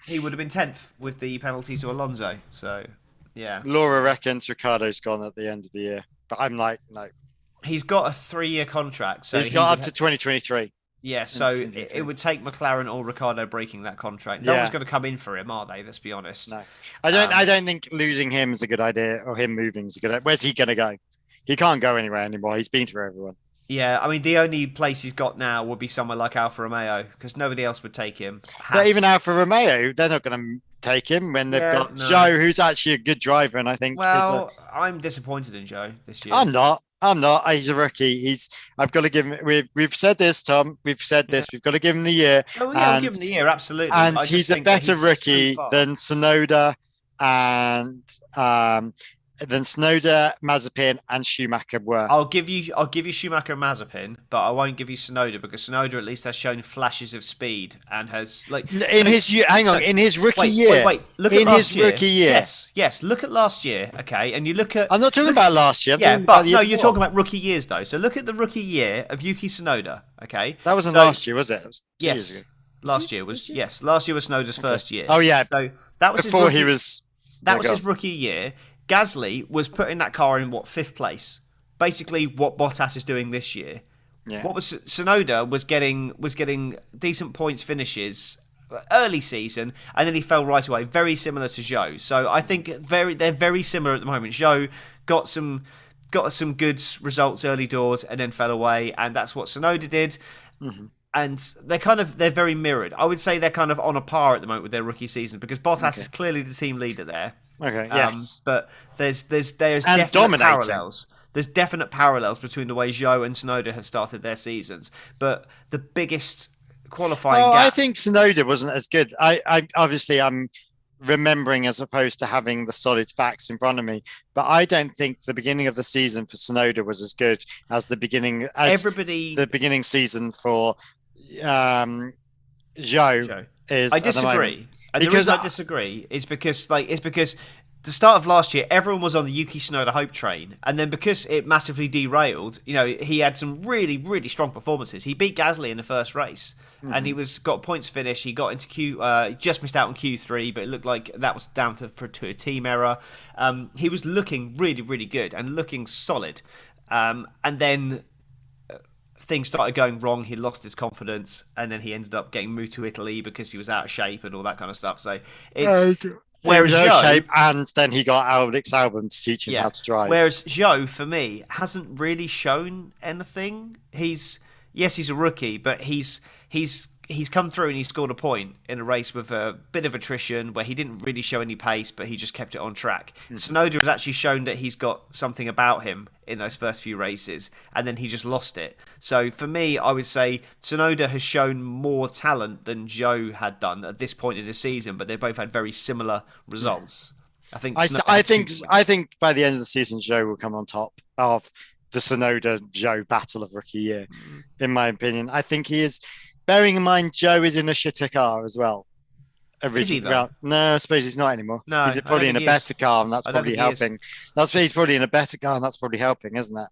He would have been 10th with the penalty to Alonso. So, yeah. Laura reckons Ricardo's gone at the end of the year, but I'm like, no. He's got a 3-year contract. So He's got up to 2023. Yeah, so it would take McLaren or Ricciardo breaking that contract. No one's going to come in for him, are they? Let's be honest. No, I don't think losing him is a good idea, or him moving is a good idea. Where's he going to go? He can't go anywhere anymore. He's been through everyone. Yeah, I mean, the only place he's got now would be somewhere like Alfa Romeo, because nobody else would take him. But even Alfa Romeo, they're not going to take him when they've got Joe, who's actually a good driver, and I think. Well, I'm disappointed in Joe this year. I'm not. He's a rookie. I've got to give him. We've said this, Tom. We've said this. We've got to give him the year. Oh, yeah, we'll give him the year, absolutely. And he's a better rookie than Tsunoda and than Tsunoda, Mazepin, and Schumacher were. I'll give you Schumacher and Mazepin, but I won't give you Tsunoda, because Tsunoda at least has shown flashes of speed and has in his rookie year. Wait. Look at last year. Rookie year. Yes. Look at last year, okay, and you look at. I'm not talking about last year. You're talking about rookie years though. So look at the rookie year of Yuki Tsunoda, okay. That wasn't last year, was it? It was 2 years ago. Last year was Tsunoda's first year. Oh yeah. So that was before his he was. That was his rookie year. Gasly was putting that car in 5th place, basically what Bottas is doing this year. Yeah. What was Tsunoda was getting decent points finishes early season, and then he fell right away. Very similar to Zhou. So I think they're very similar at the moment. Zhou got some good results early doors and then fell away, and that's what Tsunoda did. Mm-hmm. And they're very mirrored. I would say they're kind of on a par at the moment with their rookie season, because Bottas is clearly the team leader there. Okay. Yes. But there's definite parallels. There's definite parallels between the way Zhou and Tsunoda have started their seasons. But the biggest qualifying gap. I think Tsunoda wasn't as good. I'm remembering as opposed to having the solid facts in front of me. But I don't think the beginning of the season for Tsunoda was as good as the beginning season for Zhou is. I disagree. And the reason I disagree is because the start of last year, everyone was on the Yuki Tsunoda hype train, and then because it massively derailed, he had some really, really strong performances. He beat Gasly in the first race, and he got points finish. He got into just missed out on Q3, but it looked like that was down to a team error. He was looking really, really good and looking solid, and then things started going wrong. He lost his confidence, and then he ended up getting moved to Italy because he was out of shape and all that kind of stuff. So it's whereas Zhou, shape, and then he got Alex Albon to teach him how to drive. Whereas Zhou, for me, hasn't really shown anything. He's a rookie, but he's come through and he scored a point in a race with a bit of attrition where he didn't really show any pace, but he just kept it on track. Tsunoda has actually shown that he's got something about him in those first few races, and then he just lost it. So for me, I would say Tsunoda has shown more talent than Zhou had done at this point in the season, but they both had very similar results. I think by the end of the season, Zhou will come on top of the Tsunoda-Zhou battle of rookie year, in my opinion. I think he is. Bearing in mind, Zhou is in a shitter car as well. Is he, though? No, I suppose he's not anymore. No, he's probably in a better car, and that's probably helping. He's probably in a better car, and that's probably helping, isn't it?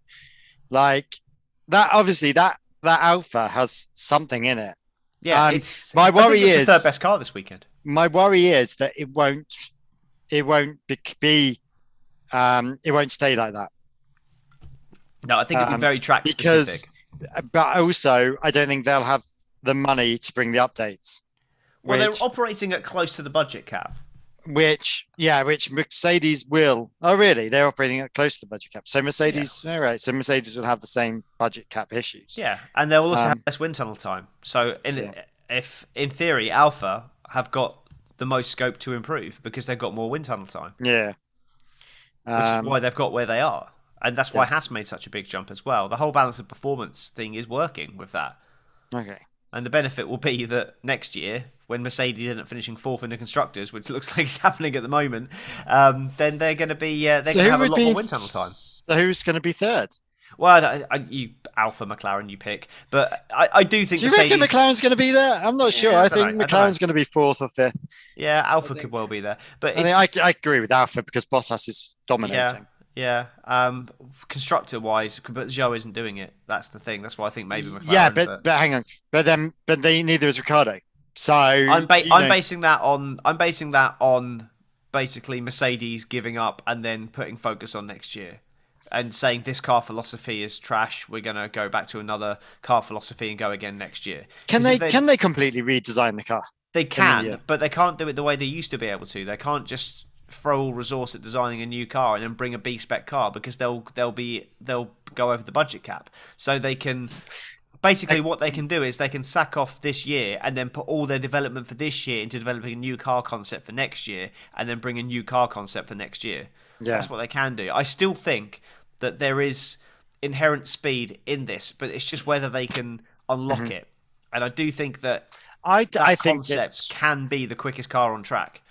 Like that. Obviously, that Alpha has something in it. Yeah, my worry is the third best car this weekend. My worry is that it won't stay like that. No, I think it'll be very track specific. But also, I don't think they'll have the money to bring the updates. Well, they're operating at close to the budget cap. which Mercedes will. Oh, really? They're operating at close to the budget cap. So Mercedes, all right. So Mercedes will have the same budget cap issues. Yeah, and they'll also have less wind tunnel time. So if in theory Alpha have got the most scope to improve because they've got more wind tunnel time. Yeah. Which is why they've got where they are. And that's why Haas made such a big jump as well. The whole balance of performance thing is working with that. Okay. And the benefit will be that next year, when Mercedes isn't finishing fourth in the constructors, which looks like it's happening at the moment, then they're going to be they're going to have a lot more wind tunnel time. So who's going to be third? Well, you Alpha McLaren, you pick, but I do think. Do you Mercedes... reckon McLaren's going to be there? I'm not sure. I think McLaren's going to be fourth or fifth. Yeah, Alpha could well be there, but I agree with Alpha because Bottas is dominating. Yeah. Constructor-wise, but Zhou isn't doing it. That's the thing. That's why I think maybe McLaren. Yeah, but hang on. But neither is Ricciardo. So I'm basing that on basically Mercedes giving up and then putting focus on next year. And saying this car philosophy is trash, we're going to go back to another car philosophy and go again next year. Can they completely redesign the car? They can, but they can't do it the way they used to be able to. They can't just throw all resource at designing a new car and then bring a B-spec car because they'll go over the budget cap. So they can basically what they can do is they can sack off this year and then put all their development for this year into developing a new car concept for next year and then bring a new car concept for next year. Yeah. That's what they can do. I still think that there is inherent speed in this, but it's just whether they can unlock it. And I do think that I think concept can be the quickest car on track.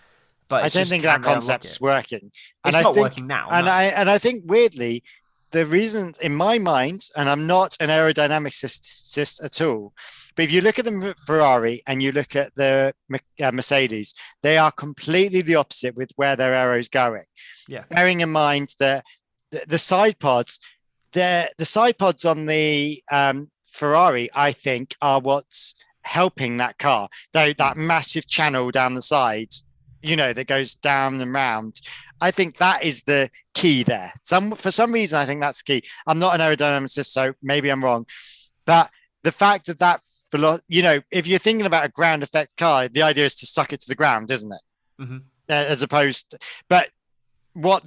But I don't think that concept's working. It's not working now. And I think weirdly, the reason in my mind, and I'm not an aerodynamicist at all, but if you look at the Ferrari and you look at the Mercedes, they are completely the opposite with where their aero's going. Yeah. Bearing in mind that the side pods, the side pods on the Ferrari, I think, are what's helping that car. That massive channel down the side, that goes down and round. I think that is the key there. For some reason, I think that's the key. I'm not an aerodynamicist, so maybe I'm wrong. But the fact that if you're thinking about a ground effect car, the idea is to suck it to the ground, isn't it? Mm-hmm. As opposed to, but what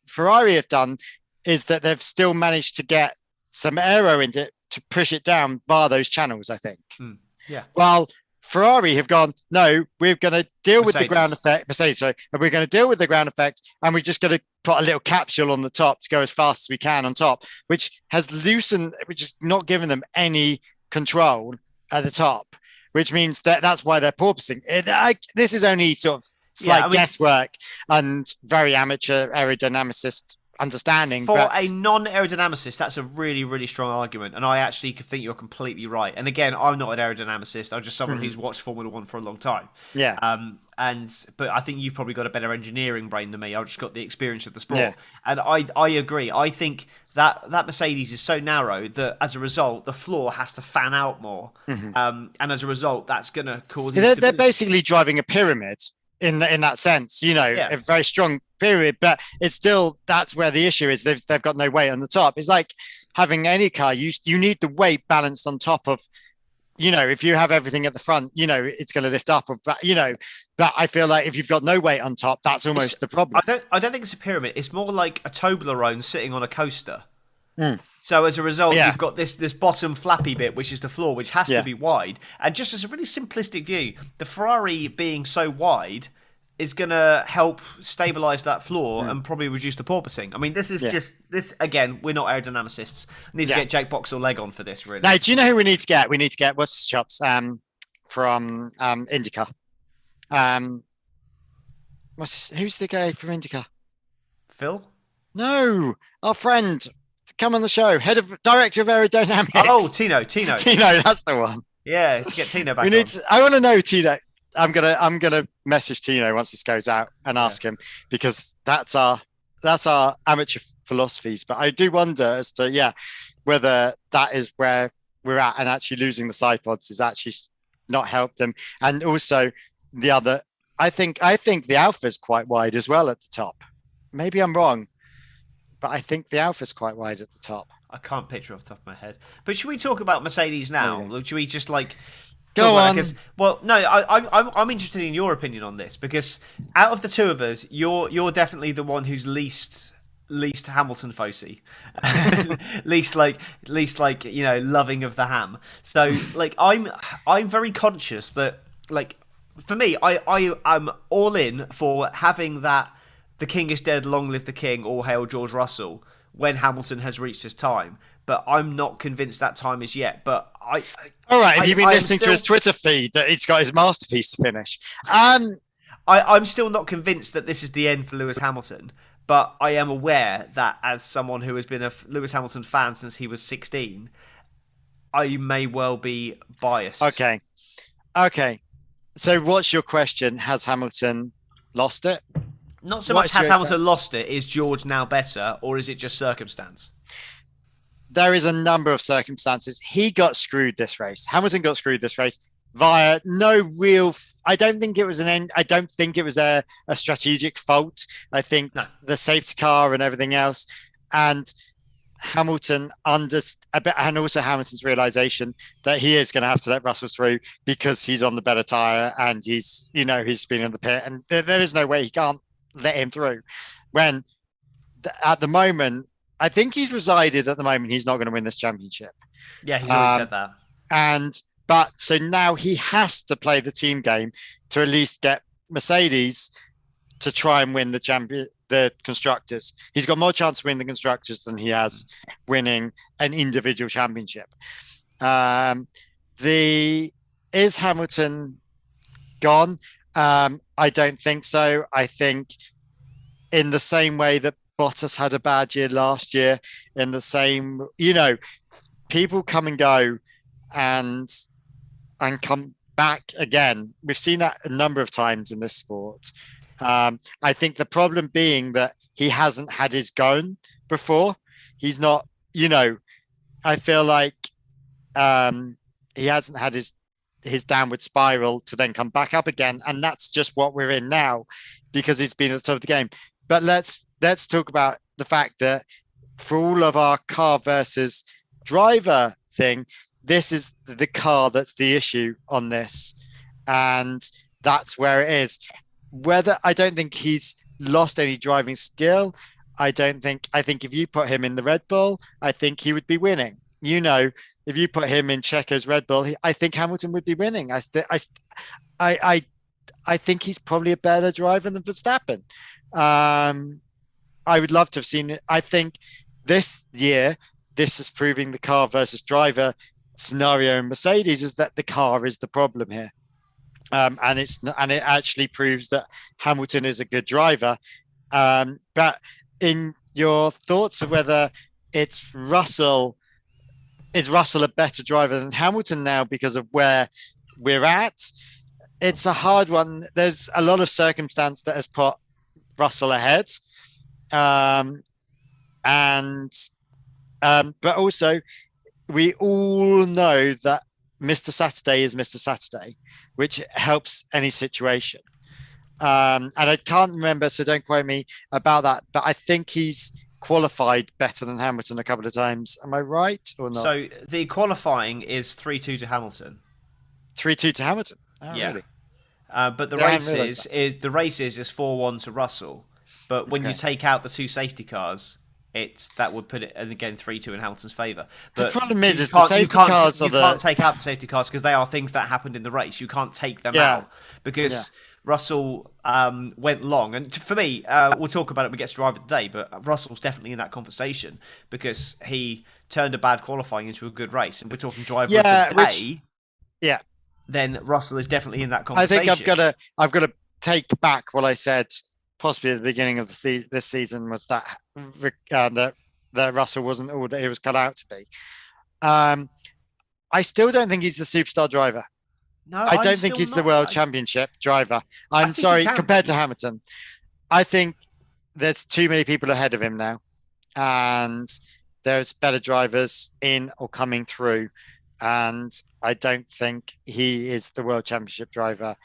Ferrari have done is that they've still managed to get some aero into it to push it down via those channels, I think. Yeah. Well, Ferrari have gone, no, we're going to deal with the ground effect. Mercedes, sorry. And we're going to deal with the ground effect, and we're just going to put a little capsule on the top to go as fast as we can on top, which is not giving them any control at the top, which means that's why they're porpoising. This is only sort of slight guesswork and very amateur aerodynamicist understanding. For a non-aerodynamicist, that's a really, really strong argument, and I actually think you're completely right. And again, I'm not an aerodynamicist. I'm just someone who's watched Formula One for a long time. Yeah. But I think you've probably got a better engineering brain than me. I've just got the experience of the sport. Yeah. And I agree. I think that Mercedes is so narrow that as a result, the floor has to fan out more. And as a result, that's going to cause... They're basically driving a pyramid. In that sense, a very strong period, but it's still, that's where the issue is. They've got no weight on the top. It's like having any car. You need the weight balanced on top of, if you have everything at the front, it's going to lift up. But I feel like if you've got no weight on top, that's almost the problem. I don't think it's a pyramid. It's more like a Toblerone sitting on a coaster. So as a result, you've got this bottom flappy bit, which is the floor, which has to be wide. And just as a really simplistic view, the Ferrari being so wide is going to help stabilize that floor and probably reduce the porpoising. I mean, this is this again. We're not aerodynamicists. We need to get Jake Boxall leg on for this. Really. Now, do you know who we need to get? We need to get what's his chops from IndyCar. Who's the guy from IndyCar? Phil? No, our friend. Come on the show, director of aerodynamics. Oh, Tino, that's the one. Yeah, let's get Tino back. I want to know Tino. I'm gonna message Tino once this goes out and ask him, because that's our amateur philosophies. But I do wonder as to whether that is where we're at, and actually losing the side pods has actually not helped them. And also the other, I think the Alpha is quite wide as well at the top. Maybe I'm wrong. But I think the Alpha's quite wide at the top. I can't picture off the top of my head. But should we talk about Mercedes now? Or should we just Go on. I'm interested in your opinion on this because out of the two of us, you're definitely the one who's least Hamilton Fossey, least like loving of the ham. So like I'm very conscious that like for me I'm all in for having that the king is dead, long live the king, all hail George Russell when Hamilton has reached his time. But I'm not convinced that time is yet. But all right, have you been listening to his Twitter feed that he's got his masterpiece to finish? I'm still not convinced that this is the end for Lewis Hamilton. But I am aware that as someone who has been a Lewis Hamilton fan since he was 16, I may well be biased. Okay. So what's your question? Has Hamilton lost it? Not so much has Hamilton lost it, is George now better, or is it just circumstance? There is a number of circumstances. He got screwed this race. Hamilton got screwed this race via no real... I don't think it was an end. I don't think it was a strategic fault. I think the safety car and everything else, and Hamilton and also Hamilton's realization that he is going to have to let Russell through because he's on the better tire and he's been in the pit, and there is no way he can't let him through. When at the moment, I think he's resided at the moment, he's not going to win this championship. Yeah, he's already said that. But so now he has to play the team game to at least get Mercedes to try and win the constructors. He's got more chance of winning the constructors than he has winning an individual championship. Is Hamilton gone? I don't think so. I think in the same way that Bottas had a bad year last year, in the same, people come and go and come back again. We've seen that a number of times in this sport. I think the problem being that he hasn't had his go before. He's not, I feel like he hasn't had his downward spiral to then come back up again. And that's just what we're in now because he's been at the top of the game. But let's talk about the fact that for all of our car versus driver thing, this is the car that's the issue on this. And that's where it is. I don't think he's lost any driving skill. I think if you put him in the Red Bull, I think he would be winning. If you put him in Checo's Red Bull, I think Hamilton would be winning. I think he's probably a better driver than Verstappen. I would love to have seen it. I think this year, this is proving the car versus driver scenario in Mercedes is that the car is the problem here. And it actually proves that Hamilton is a good driver. But in your thoughts of whether it's Russell, is Russell a better driver than Hamilton now because of where we're at? It's a hard one. There's a lot of circumstance that has put Russell ahead. But also we all know that Mr. Saturday is Mr. Saturday, which helps any situation. And I can't remember, so don't quote me about that, but I think he's qualified better than Hamilton a couple of times. Am I right or not? So the qualifying is 3-2 to Hamilton. 3-2 to Hamilton? Oh, yeah. Really? But the races is 4-1 to Russell. But when you take out the two safety cars, that would put it, and again, 3-2 in Hamilton's favour. The problem is the safety cars you can't take out the safety cars because they are things that happened in the race. You can't take them out because Russell went long. And for me, we'll talk about it when we get to driver today, but Russell's definitely in that conversation because he turned a bad qualifying into a good race. And we're talking driver of the day. Then Russell is definitely in that conversation. I think I've got to take back what I said possibly at the beginning of this season was that that Russell wasn't all that he was cut out to be. I still don't think he's the superstar driver. No, I don't think he's the world championship driver. I'm sorry, compared to Hamilton. I think there's too many people ahead of him now. And there's better drivers in or coming through. And I don't think he is the world championship driver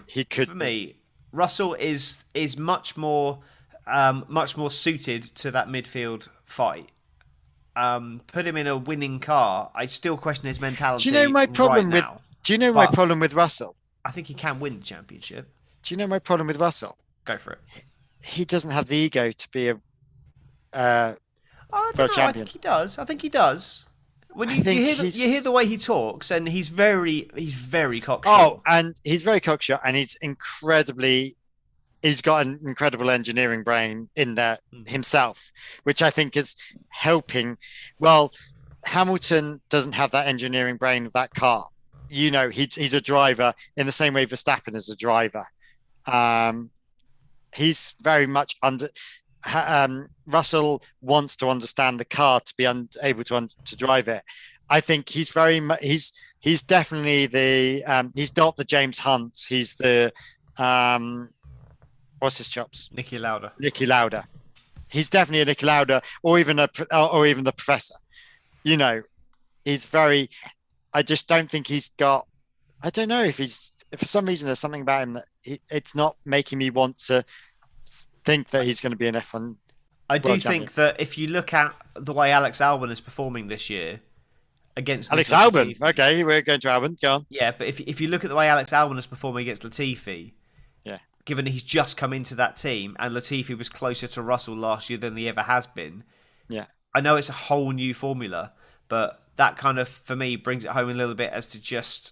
he could. For me, Russell is much more suited to that midfield fight. Put him in a winning car. I still question his mentality. Do you know my problem Do you know my But- problem with Russell? I think he can win the championship. Do you know my problem with Russell? Go for it. He doesn't have the ego to be a I world don't know. I champion. think he does. I think he does. When I you think you hear the way he talks, and he's very cocksure. Oh, and he's very cocksure, and he's got an incredible engineering brain in there himself, which I think is helping. Well, Hamilton doesn't have that engineering brain of that car. You know, he's a driver in the same way Verstappen is a driver. He's very much Russell wants to understand the car to be able to drive it. I think he's he's definitely he's not the James Hunt. He's the what's his chops? Niki Lauda. Niki Lauda. He's definitely a Niki Lauda, or even the Professor. You know, he's very. I just don't think he's got. I don't know if for some reason there's something about him that it's not making me want to think that he's going to be an F1. I do think that if you look at the way Alex Albon is performing this year against Alex Nicolas Albon. Latifi, Okay, we're going to Albon. Go on. yeah, but if you look at the way Alex Albon is performing against Latifi, yeah, given he's just come into that team and Latifi was closer to Russell last year than he ever has been, yeah, I know it's a whole new formula, but that kind of for me brings it home a little bit as to just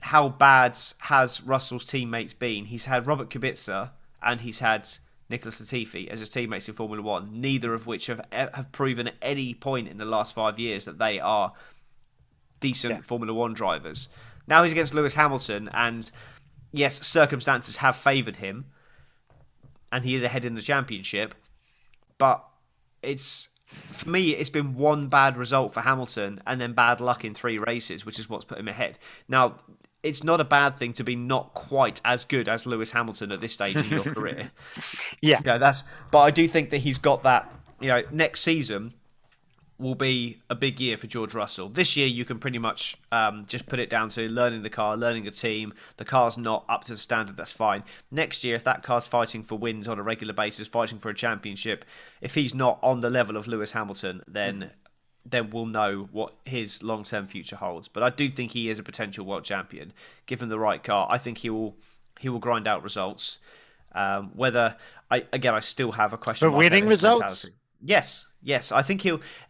how bad has Russell's teammates been. He's had Robert Kubica and he's had Nicolas Latifi as his teammates in Formula One, neither of which have proven at any point in the last 5 years that they are decent Formula One drivers. Now he's against Lewis Hamilton, and yes, circumstances have favoured him, and he is ahead in the championship, but for me, it's been one bad result for Hamilton and then bad luck in 3 races, which is what's put him ahead. Now, it's not a bad thing to be not quite as good as Lewis Hamilton at this stage in your career. Yeah. But I do think that he's got that, next season will be a big year for George Russell. This year, you can pretty much just put it down to learning the car, learning the team. The car's not up to the standard, that's fine. Next year, if that car's fighting for wins on a regular basis, fighting for a championship, if he's not on the level of Lewis Hamilton, then we'll know what his long-term future holds. But I do think he is a potential world champion. Given the right car, I think he will grind out results. I still have a question. But winning results? Yes. I think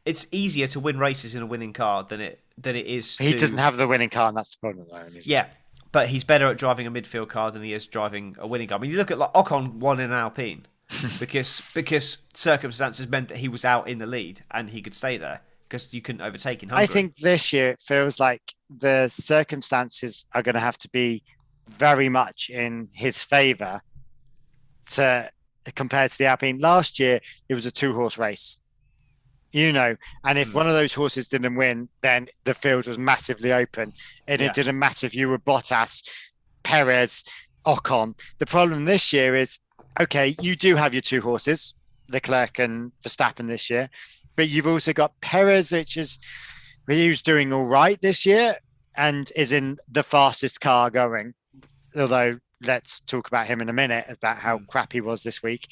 it's easier to win races in a winning car than it is. He doesn't have the winning car, and that's the problem, though. Yeah, but he's better at driving a midfield car than he is driving a winning car. I mean, you look at Ocon won in an Alpine because circumstances meant that he was out in the lead and he could stay there because you couldn't overtake in Hungary. I think this year it feels like the circumstances are going to have to be very much in his favour compared to the Alpine. Last year, it was a 2-horse race. And if one of those horses didn't win, then the field was massively open. And it didn't matter if you were Bottas, Perez, Ocon. The problem this year is, okay, you do have your 2 horses, Leclerc and Verstappen this year, but you've also got Perez, who's doing all right this year and is in the fastest car going. Although, let's talk about him in a minute, about how crap he was this week.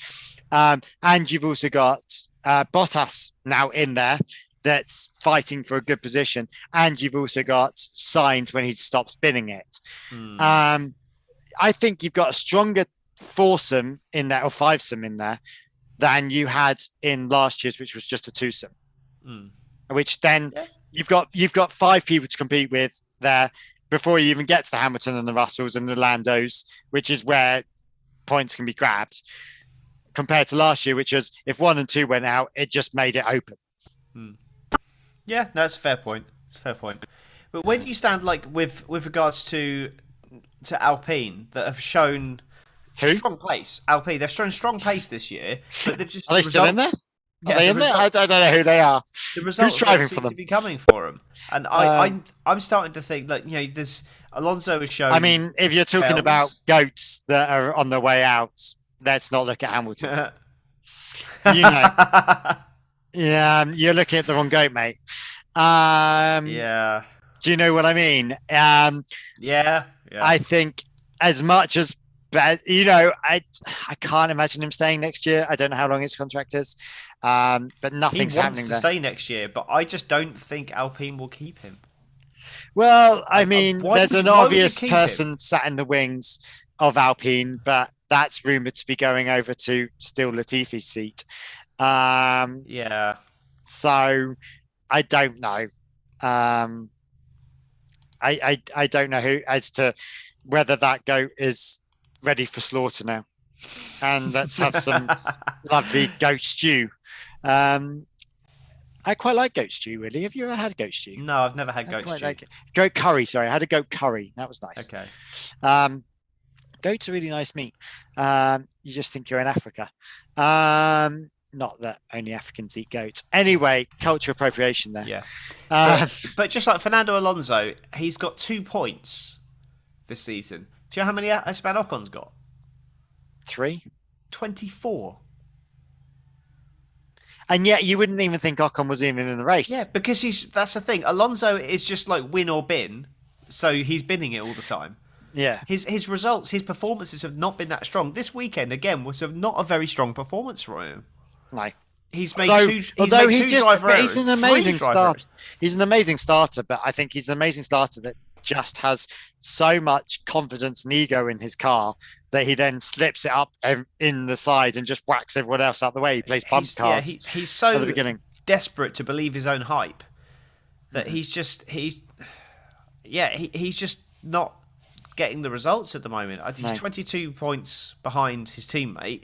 And you've also got Bottas now in there that's fighting for a good position. And you've also got Sainz when he stops spinning it. I think you've got a stronger foursome in there, or fivesome in there, than you had in last year's, which was just a twosome. Which then you've got 5 people to compete with there before you even get to the Hamilton and the Russells and the Landos, which is where points can be grabbed. Compared to last year, which was if 1 and 2 went out, it just made it open. Yeah, no, that's a fair point. But where do you stand, with regards to Alpine that have shown strong pace? Alpine, they've shown strong pace this year, but they're just are they still in there? Yeah, are they in there? I don't know who they are. The results Who's driving seem for them? to be coming for them, and I'm starting to think that there's Alonso has shown. I mean, if you're talking about goats that are on their way out, let's not look at Hamilton. You're looking at the wrong goat, mate. Yeah. Do you know what I mean? Yeah. I think as much as bad, I can't imagine him staying next year. I don't know how long his contract is, but nothing's happening there. He wants to stay next year, but I just don't think Alpine will keep him. Well, I mean, there's an why would you obvious keep him? person sat in the wings of Alpine, but that's rumored to be going over to still Latifi's seat. Yeah. So I don't know. I don't know who as to whether that goat is ready for slaughter now. And let's have some lovely goat stew. I quite like goat stew, really. Have you ever had goat stew? No, I've never had goat stew. Like goat curry, sorry. I had a goat curry. That was nice. Okay. Goat's a really nice meat. You just think you're in Africa. Not that only Africans eat goats. Anyway, culture appropriation there. Yeah. But just like Fernando Alonso, he's got 2 points this season. Do you know how many Esteban Ocon's got? 3. 24. And yet you wouldn't even think Ocon was even in the race. Yeah, because that's the thing. Alonso is just like win or bin, so he's binning it all the time. Yeah. His results, his performances have not been that strong. This weekend, again, was not a very strong performance for him. No. He's made he's an amazing starter. He's an amazing starter, but I think he's an amazing starter that just has so much confidence and ego in his car that he then slips it up in the side and just whacks everyone else out the way. He plays bump cars. Yeah, he's so at the beginning. Desperate to believe his own hype that he's just not getting the results at the moment. He's 22 points behind his teammate.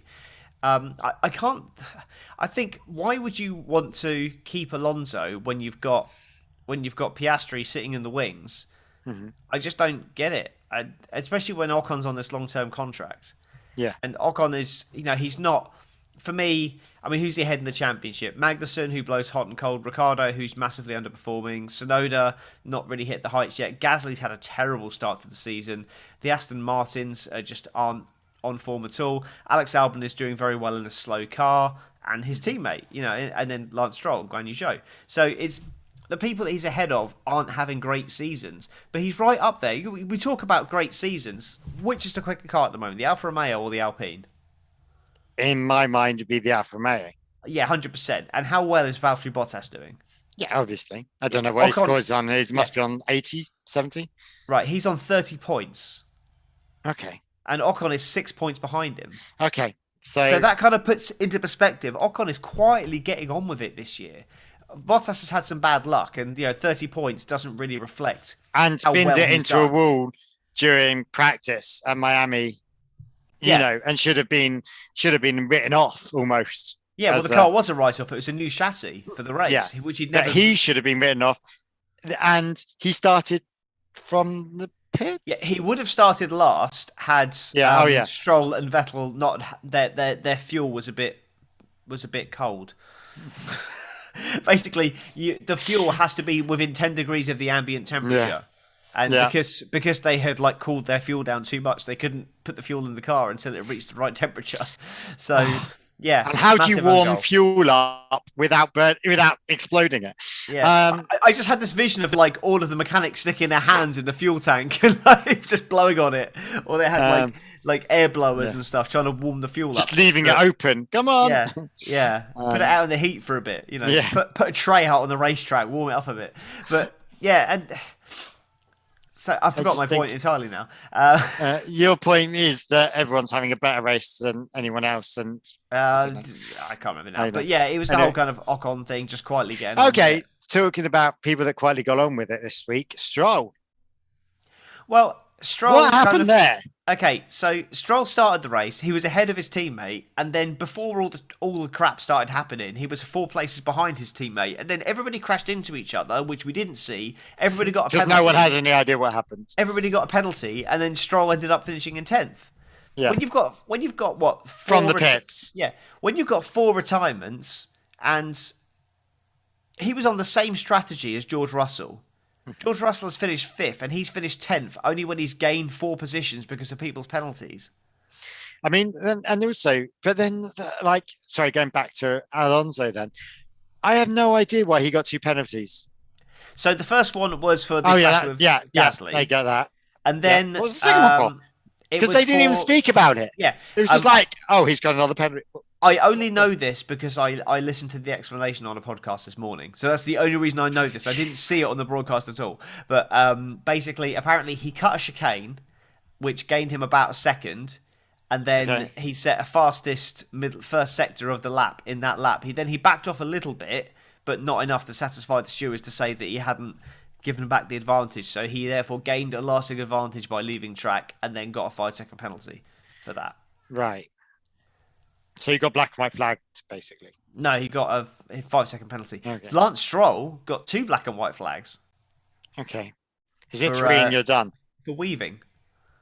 I think why would you want to keep Alonso when you've got Piastri sitting in the wings? Mm-hmm. I just don't get it, especially when Ocon's on this long-term contract. Yeah, and Ocon is, he's not. For me, I mean, who's he ahead in the championship? Magnussen, who blows hot and cold. Ricciardo, who's massively underperforming. Tsunoda, not really hit the heights yet. Gasly's had a terrible start to the season. The Aston Martins just aren't on form at all. Alex Albon is doing very well in a slow car, and his teammate, and then Lance Stroll, Guan Yu Zhou. So it's the people that he's ahead of aren't having great seasons, but he's right up there. We talk about great seasons. Which is the quicker car at the moment, the Alfa Romeo or the Alpine? In my mind, it'd be the Alfa Romeo. Yeah, 100%. And how well is Valtteri Bottas doing? Yeah, obviously. I don't know what his score is on. He must be on 80, 70? Right, he's on 30 points. Okay. And Ocon is 6 points behind him. Okay. So that kind of puts into perspective, Ocon is quietly getting on with it this year. Bottas has had some bad luck, and 30 points doesn't really reflect. And binned it into a wall during practice at Miami. And should have been written off almost. Yeah, well, the car was a write-off. It was a new chassis for the race, which he'd never. But he should have been written off, and he started from the pit. Yeah, he would have started last had Stroll and Vettel not their fuel was a bit cold. Basically, the fuel has to be within 10 degrees of the ambient temperature. Yeah. And because they had cooled their fuel down too much, they couldn't put the fuel in the car until it reached the right temperature. So, yeah. And how do you warm fuel up without exploding it? Yeah. I just had this vision of all of the mechanics sticking their hands in the fuel tank and just blowing on it, or they had air blowers and stuff trying to warm the fuel up. Just leaving it open. Come on. Yeah. Put it out in the heat for a bit. Put a tray out on the racetrack, warm it up a bit. But yeah, and. So I forgot my point entirely now. Your point is that everyone's having a better race than anyone else, and I can't remember now. But yeah, it was the whole kind of Ocon thing, just quietly getting. Okay, talking about people that quietly got on with it this week, Stroll. Well, Stroll. What happened there? Okay, so Stroll started the race. He was ahead of his teammate, and then before all the crap started happening, he was 4 places behind his teammate, and then everybody crashed into each other, which we didn't see. Everybody got a penalty. Because no one has any idea what happened. Everybody got a penalty, and then Stroll ended up finishing in 10th. Yeah. When you've got what? From the pits. Yeah. When you've got 4 retirements, and he was on the same strategy as George Russell. George Russell has finished 5th, and he's finished 10th only when he's gained 4 positions because of people's penalties. I mean, and also, but then, going back to Alonso, then I have no idea why he got 2 penalties. So the first one was for the crash with Gasly. I get that. And then what was the second one for? Because they didn't even speak about it. Yeah, it was just he's got another penalty. I only know this because I listened to the explanation on a podcast this morning. So that's the only reason I know this. I didn't see it on the broadcast at all. But basically, apparently, he cut a chicane, which gained him about a second. And then he set a first sector of the lap in that lap. He backed off a little bit, but not enough to satisfy the stewards to say that he hadn't given back the advantage. So he therefore gained a lasting advantage by leaving track and then got a 5-second penalty for that. Right. So you got black and white flagged, basically. No, he got a 5-second penalty. Okay. Lance Stroll got 2 black and white flags. Okay. Is it 3 and you're done? For weaving.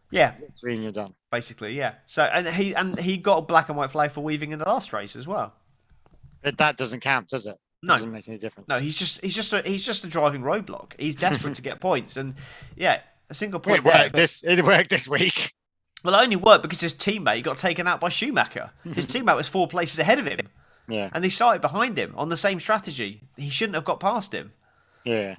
Yeah. 3 and you're done. Basically, yeah. So and he got a black and white flag for weaving in the last race as well. But that doesn't count, does it? No. Doesn't make any difference. No, he's just a driving roadblock. He's desperate to get points, and yeah, a single point. It worked this week. Well, it only worked because his teammate got taken out by Schumacher. His teammate was 4 places ahead of him. Yeah. And they started behind him on the same strategy. He shouldn't have got past him. Yeah.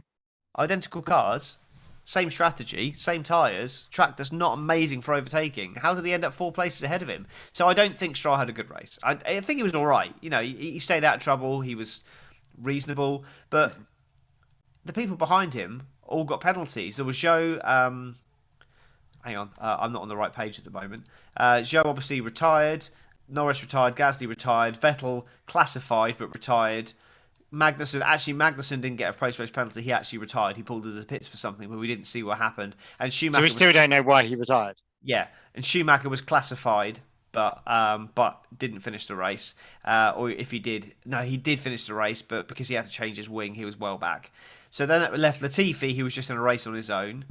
Identical cars, same strategy, same tyres, track that's not amazing for overtaking. How did he end up 4 places ahead of him? So I don't think Stroll had a good race. I think he was all right. You know, he stayed out of trouble. He was reasonable. But the people behind him all got penalties. There was Zhou... hang on, I'm not on the right page at the moment. Zhou obviously retired. Norris retired. Gasly retired. Vettel classified but retired. Magnussen didn't get a post-race penalty. He actually retired. He pulled into the pits for something, but we didn't see what happened. And Schumacher. So we still don't know why he retired. Yeah, and Schumacher was classified, but didn't finish the race. Or if he did, no, he did finish the race, but because he had to change his wing, he was well back. So then that left Latifi, who was just in a race on his own.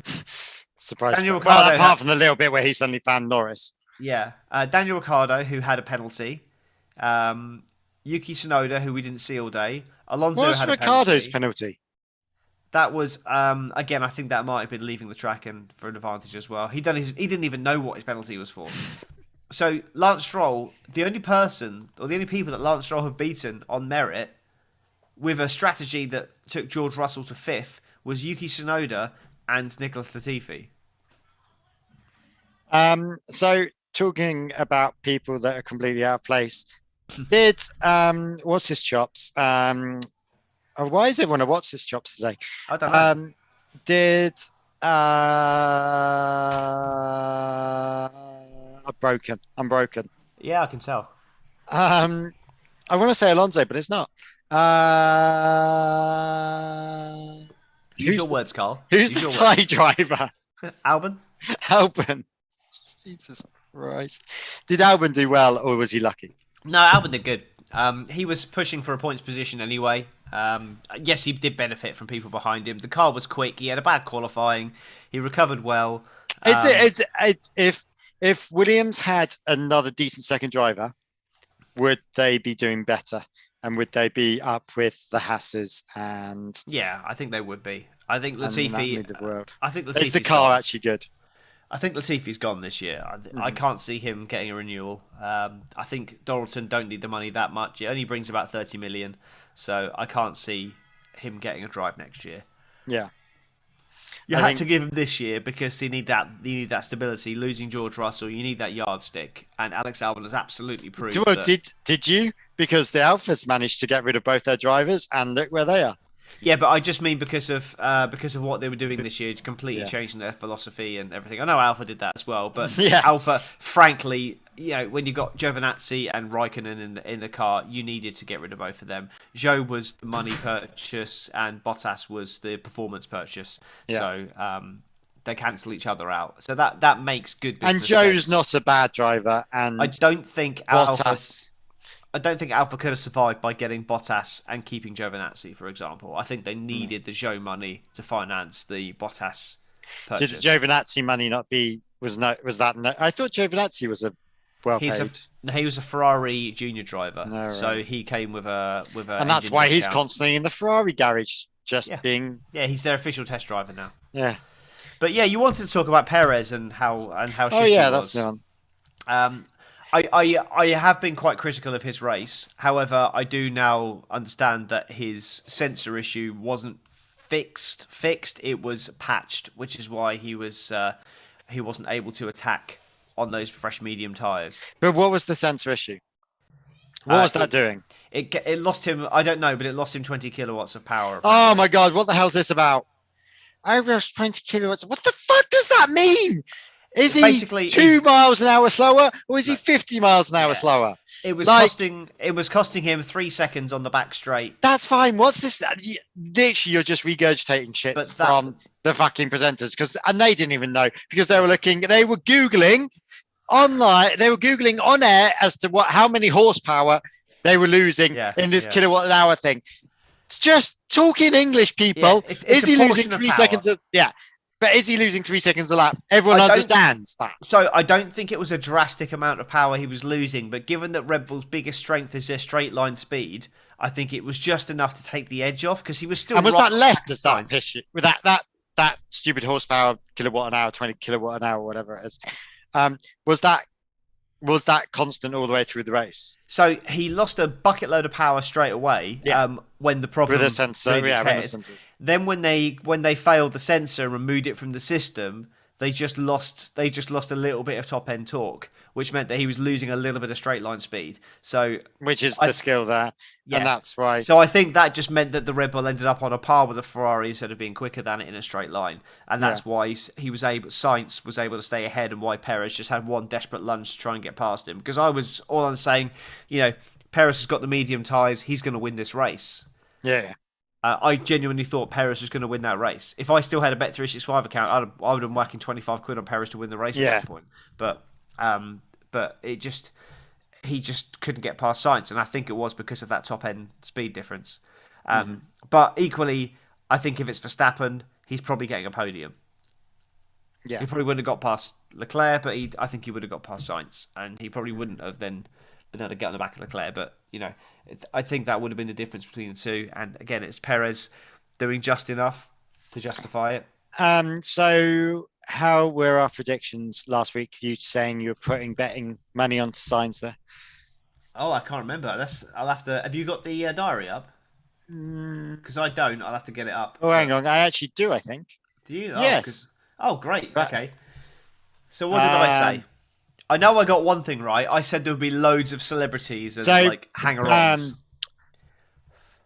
Surprise! Well, apart from the little bit where he suddenly found Norris. Yeah, Daniel Ricciardo, who had a penalty. Yuki Tsunoda, who we didn't see all day. Alonso What was had Ricciardo's a penalty? That was again. I think that might have been leaving the track and for an advantage as well. He didn't even know what his penalty was for. So Lance Stroll, the only people that Lance Stroll have beaten on merit, with a strategy that took George Russell to 5th, was Yuki Tsunoda and Nicholas Latifi. So talking about people that are completely out of place, did what's his chops? Why is everyone a watch this chops today? I don't know. I'm broken. Yeah, I can tell. I want to say Alonso, but it's not. Use your words, Carl. Who's the Thai driver? Albon. Albon. Jesus Christ. Did Albon do well, or was he lucky? No, Albon did good. He was pushing for a points position anyway. Yes, he did benefit from people behind him. The car was quick. He had a bad qualifying. He recovered well. If Williams had another decent second driver, would they be doing better? And would they be up with the Hasses? And yeah, I think they would be. I think Latifi. Is the car actually good? I think Latifi's gone this year. I can't see him getting a renewal. I think Dorilton don't need the money that much. It only brings about 30 million, so I can't see him getting a drive next year. Yeah, you had to give him this year because you need that stability. Losing George Russell, you need that yardstick, and Alex Albon has absolutely proved. Did you? Because the Alphas managed to get rid of both their drivers, and look where they are. Yeah, but I just mean because of what they were doing this year, completely changing their philosophy and everything. I know Alpha did that as well, but Alpha, frankly, when you got Giovinazzi and Raikkonen in the car, you needed to get rid of both of them. Zhou was the money purchase, and Bottas was the performance purchase. Yeah. So they cancel each other out. So that makes good business. And Zhou's not a bad driver, and I don't think Alpha could have survived by getting Bottas and keeping Giovinazzi, for example. I think they needed the Zhou money to finance the Bottas purchase. Did the Giovinazzi money not be? Was that? I thought Giovinazzi was well paid. He was a Ferrari junior driver, right. So he came with a. And that's why he's constantly in the Ferrari garage, being. Yeah, he's their official test driver now. Yeah. But yeah, you wanted to talk about Perez and how. Oh yeah, that's the one. I have been quite critical of his race. However, I do now understand that his sensor issue wasn't fixed. It was patched, which is why he wasn't able to attack on those fresh medium tyres. But what was the sensor issue? What was that doing? It lost him. I don't know, but it lost him 20 kilowatts of power. Oh my god! What the hell is this about? I lost 20 kilowatts. What the fuck does that mean? Is he Basically, 2 miles an hour slower, or is he 50 miles an hour slower? It was Like- costing him 3 seconds on the back straight. That's fine. What's this? Literally, you're just regurgitating shit But from the fucking presenters and they didn't even know because they were googling online, they were googling on air as to how many horsepower they were losing in this kilowatt an hour thing. It's just talking English, people. Yeah, it's is he a losing portion of 3 power. seconds? But is he losing 3 seconds a lap? Everyone understands that. So I don't think it was a drastic amount of power he was losing, but given that Red Bull's biggest strength is their straight line speed, I think it was just enough to take the edge off because he was still. And was that left as that issue with that stupid horsepower, kilowatt an hour, 20 kilowatt an hour, whatever it is? Was that constant all the way through the race? So he lost a bucket load of power straight away. When the problem with a sensor, Then when they failed the sensor and removed it from the system, they just lost a little bit of top end torque, which meant that he was losing a little bit of straight line speed. So which is the skill there, and that's why. So I think that just meant that the Red Bull ended up on a par with the Ferrari instead of being quicker than it in a straight line, and that's why Sainz was able to stay ahead, and why Perez just had one desperate lunge to try and get past him. Because I'm saying, Perez has got the medium tyres, he's going to win this race. Yeah. I genuinely thought Perez was going to win that race. If I still had a Bet365 account, I would have been whacking 25 quid on Perez to win the race at that point. But he just couldn't get past Sainz, and I think it was because of that top end speed difference. But equally, I think if it's Verstappen, he's probably getting a podium. Yeah, he probably wouldn't have got past Leclerc, but I think he would have got past Sainz, and he probably wouldn't have then been able to get on the back of Leclerc. But I think that would have been the difference between the two. And again, it's Perez doing just enough to justify it. So how were our predictions last week? You saying you were betting money on Sainz there? Oh, I can't remember. I'll have to. Have you got the diary up? Because I don't. I'll have to get it up. Oh, hang on. I actually do. I think. Do you? Yes. Oh, great. Okay. So what did I say? I know I got one thing right. I said there would be loads of celebrities and hanger-ons.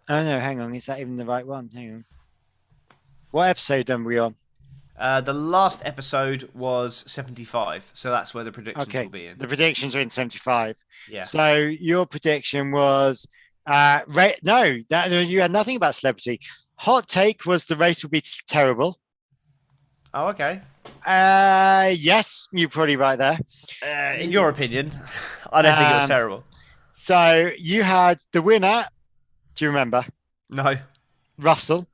Oh no, hang on. Is that even the right one? Hang on. What episode are we on? The last episode was 75, so that's where the predictions will be in. The predictions are in 75. Yeah. So your prediction was you had nothing about celebrity. Hot take was the race would be terrible. Oh, okay. Yes, you're probably right there. In your opinion, I don't think it was terrible. So you had the winner. Do you remember? No. Russell.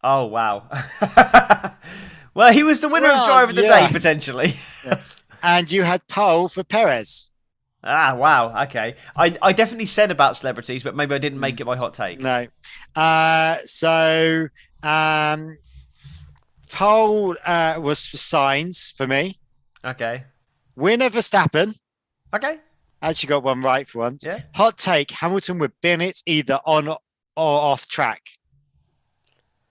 Oh, wow. Well, he was the winner of Driver of the Day, potentially. Yeah. And you had pole for Perez. Ah, wow. Okay. I definitely said about celebrities, but maybe I didn't make it my hot take. No. Pole was for Sainz for me. Okay. Winner Verstappen. Okay. Actually got one right for once. Yeah. Hot take, Hamilton with Bennett either on or off track.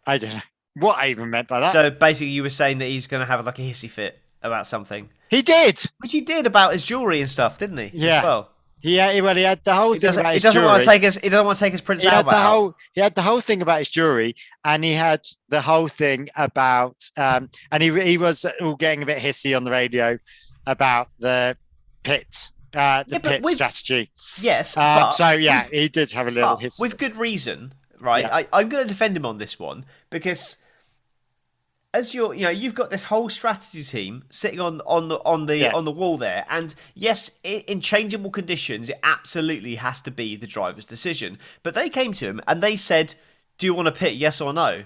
I don't know what I even meant by that. So basically you were saying that he's going to have like a hissy fit about something. He did. Which he did about his jewellery and stuff, didn't he? Yeah. As well. He had the whole thing about his jewellery. He doesn't want to take his Prince Albert out. He had the whole thing about his jewelry, and he had the whole thing about, and he was all getting a bit hissy on the radio about the pit strategy. Yes. He did have a little hissy. With good reason, right? Yeah. I'm going to defend him on this one because as you've got this whole strategy team sitting on the wall there, and yes, in changeable conditions, it absolutely has to be the driver's decision. But they came to him and they said, "Do you want to pit? Yes or no?"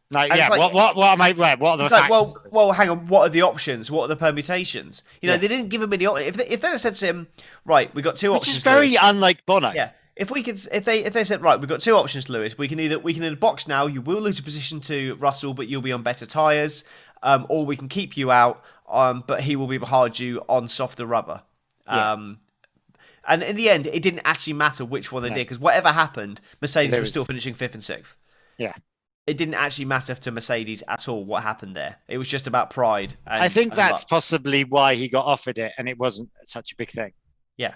What are the facts? Well, hang on. What are the options? What are the permutations? They didn't give him any options. If they had said to him, right, we got two options. Which is very unlike Bono. Yeah. If they said, right, we've got two options, Lewis. We can either box now. You will lose a position to Russell, but you'll be on better tyres, or we can keep you out, but he will be behind you on softer rubber. Yeah. And in the end, it didn't actually matter which one they did, because whatever happened, Mercedes was still finishing 5th and 6th. Yeah. It didn't actually matter to Mercedes at all what happened there. It was just about pride. I think that's possibly why he got offered it, and it wasn't such a big thing. Yeah.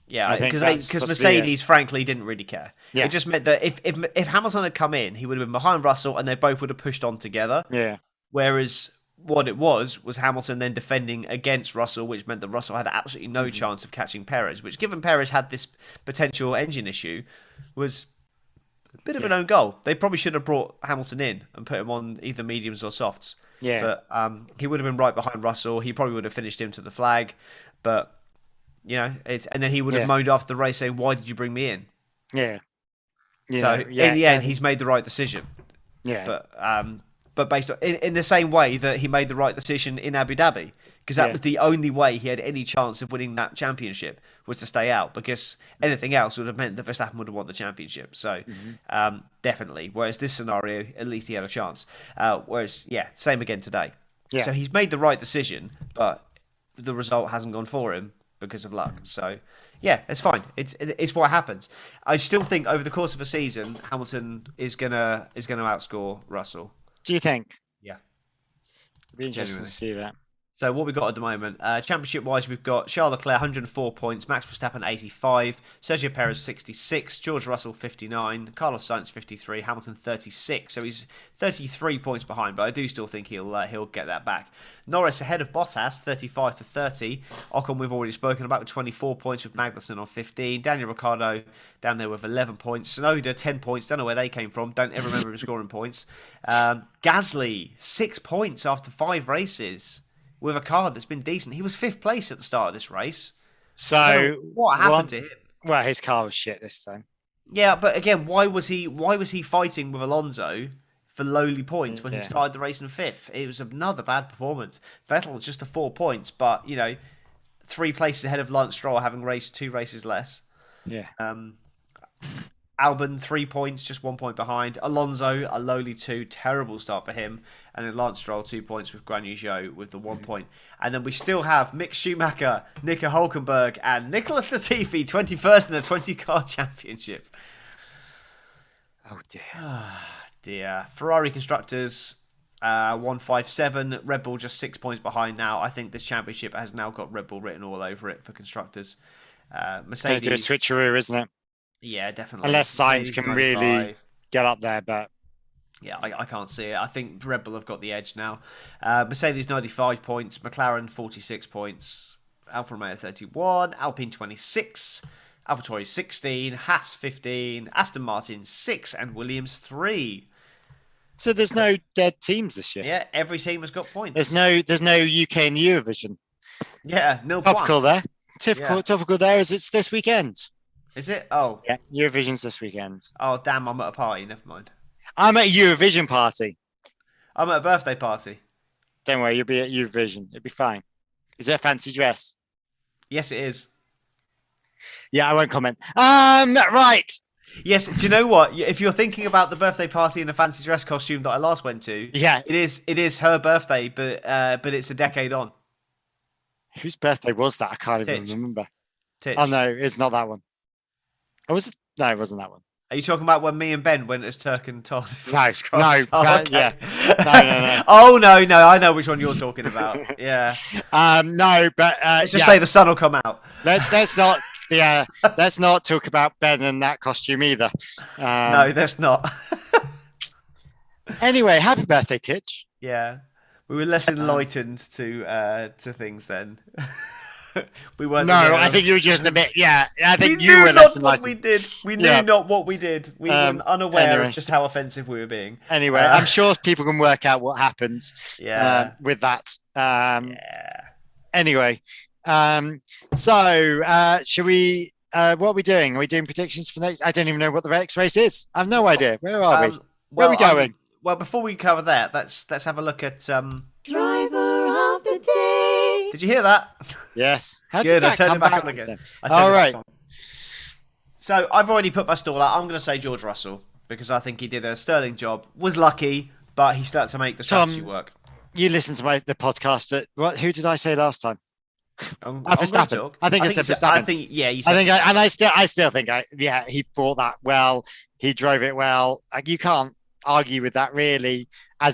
Yeah, I think because that's Mercedes, frankly, didn't really care. Yeah. It just meant that if Hamilton had come in, he would have been behind Russell, and they both would have pushed on together. Yeah. Whereas what it was Hamilton then defending against Russell, which meant that Russell had absolutely no chance of catching Perez. Which, given Perez had this potential engine issue, was a bit of an own goal. They probably should have brought Hamilton in and put him on either mediums or softs. Yeah. But he would have been right behind Russell. He probably would have finished him to the flag, but. And then he would have moaned after the race saying, "Why did you bring me in?" Yeah. In the end, he's made the right decision. Yeah. But based on in the same way that he made the right decision in Abu Dhabi, because that was the only way he had any chance of winning that championship was to stay out. Because anything else would have meant that Verstappen would have won the championship. So definitely. Whereas this scenario, at least he had a chance. Same again today. Yeah. So he's made the right decision, but the result hasn't gone for him. Because of luck. So, yeah, it's fine. It's what happens. I still think over the course of a season, Hamilton is gonna outscore Russell. Do you think? Yeah. It'd be interesting to see that. So what we've got at the moment, championship-wise, we've got Charles Leclerc 104 points, Max Verstappen 85, Sergio Perez 66, George Russell 59, Carlos Sainz 53, Hamilton 36. So he's 33 points behind, but I do still think he'll get that back. Norris ahead of Bottas, 35 to 30. Ocon we've already spoken about with 24 points, with Magnussen on 15. Daniel Ricciardo down there with 11 points. Tsunoda 10 points. Don't know where they came from. Don't ever remember him scoring points. Gasly 6 points after 5 races. With a car that's been decent. He was 5th place at the start of this race. So what happened to him? Well, his car was shit this time. Yeah, but again, why was he fighting with Alonso for lowly points when he started the race in 5th? It was another bad performance. Vettel was just 4 points, but 3 places ahead of Lance Stroll, having raced 2 races less. Yeah. Albon 3 points, just 1 point behind. Alonso a lowly 2, terrible start for him. And then Lance Stroll 2 points with Guan Yu Zhou with the 1 point. And then we still have Mick Schumacher, Nico Hulkenberg, and Nicholas Latifi 21st in a 20-car championship. Oh dear. Dear. Ferrari Constructors 157. Red Bull just 6 points behind now. I think this championship has now got Red Bull written all over it for Constructors. Mercedes. Going to do a switcheroo, isn't it? Yeah, definitely. Unless Sainz can really get up there, but yeah, I can't see it. I think Red Bull have got the edge now. Mercedes 95 points, McLaren 46 points, Alfa Romeo 31, Alpine 26, AlphaTauri 16, Haas 15, Aston Martin 6, and Williams 3. So there's no dead teams this year. Yeah, every team has got points. There's no UK in the Eurovision. Yeah, no topical point. there. Topical there is it's this weekend. Is it? Oh. Yeah, Eurovision's this weekend. Oh, damn, I'm at a party. Never mind. I'm at a Eurovision party. I'm at a birthday party. Don't worry, you'll be at Eurovision. It'll be fine. Is it a fancy dress? Yes, it is. Yeah, I won't comment. Right. Yes, do you know what? If you're thinking about the birthday party in the fancy dress costume that I last went to, yeah, it is her birthday, but it's a decade on. Whose birthday was that? I can't even remember. Titch. Oh no, it's not that one. Oh, was it? No, it wasn't that one. Are you talking about when me and Ben went as Turk and Todd? No. Okay. No. Oh no, I know which one you're talking about. Yeah. No, but let's just say the sun will come out. Let's not. Yeah, let's not talk about Ben and that costume either. No, that's not. Anyway, happy birthday, Titch. Yeah, we were less enlightened to things then. We weren't. No, I think you were just a bit. Yeah, I think you were less enlightened. What we did. We knew not what we did. We were unaware of just how offensive we were being. Anyway, I'm sure people can work out what happened. Yeah. With that. Yeah. Anyway, so should we? What are we doing? Are we doing predictions for next? I don't even know what the next race is. I have no idea. Where are we? Where are we going? Well, before we cover that, let's have a look at Driver of the Day. Did you hear that? Yes. How Good. did that I turned come it back back on again. All right. So I've already put my stall out. I'm going to say George Russell because I think he did a sterling job. Was lucky, but he started to make the strategy work. You listened to the podcast. Who did I say last time? Verstappen. I think I said Verstappen. You said I still think he fought that well. He drove it well. Like, you can't argue with that really. I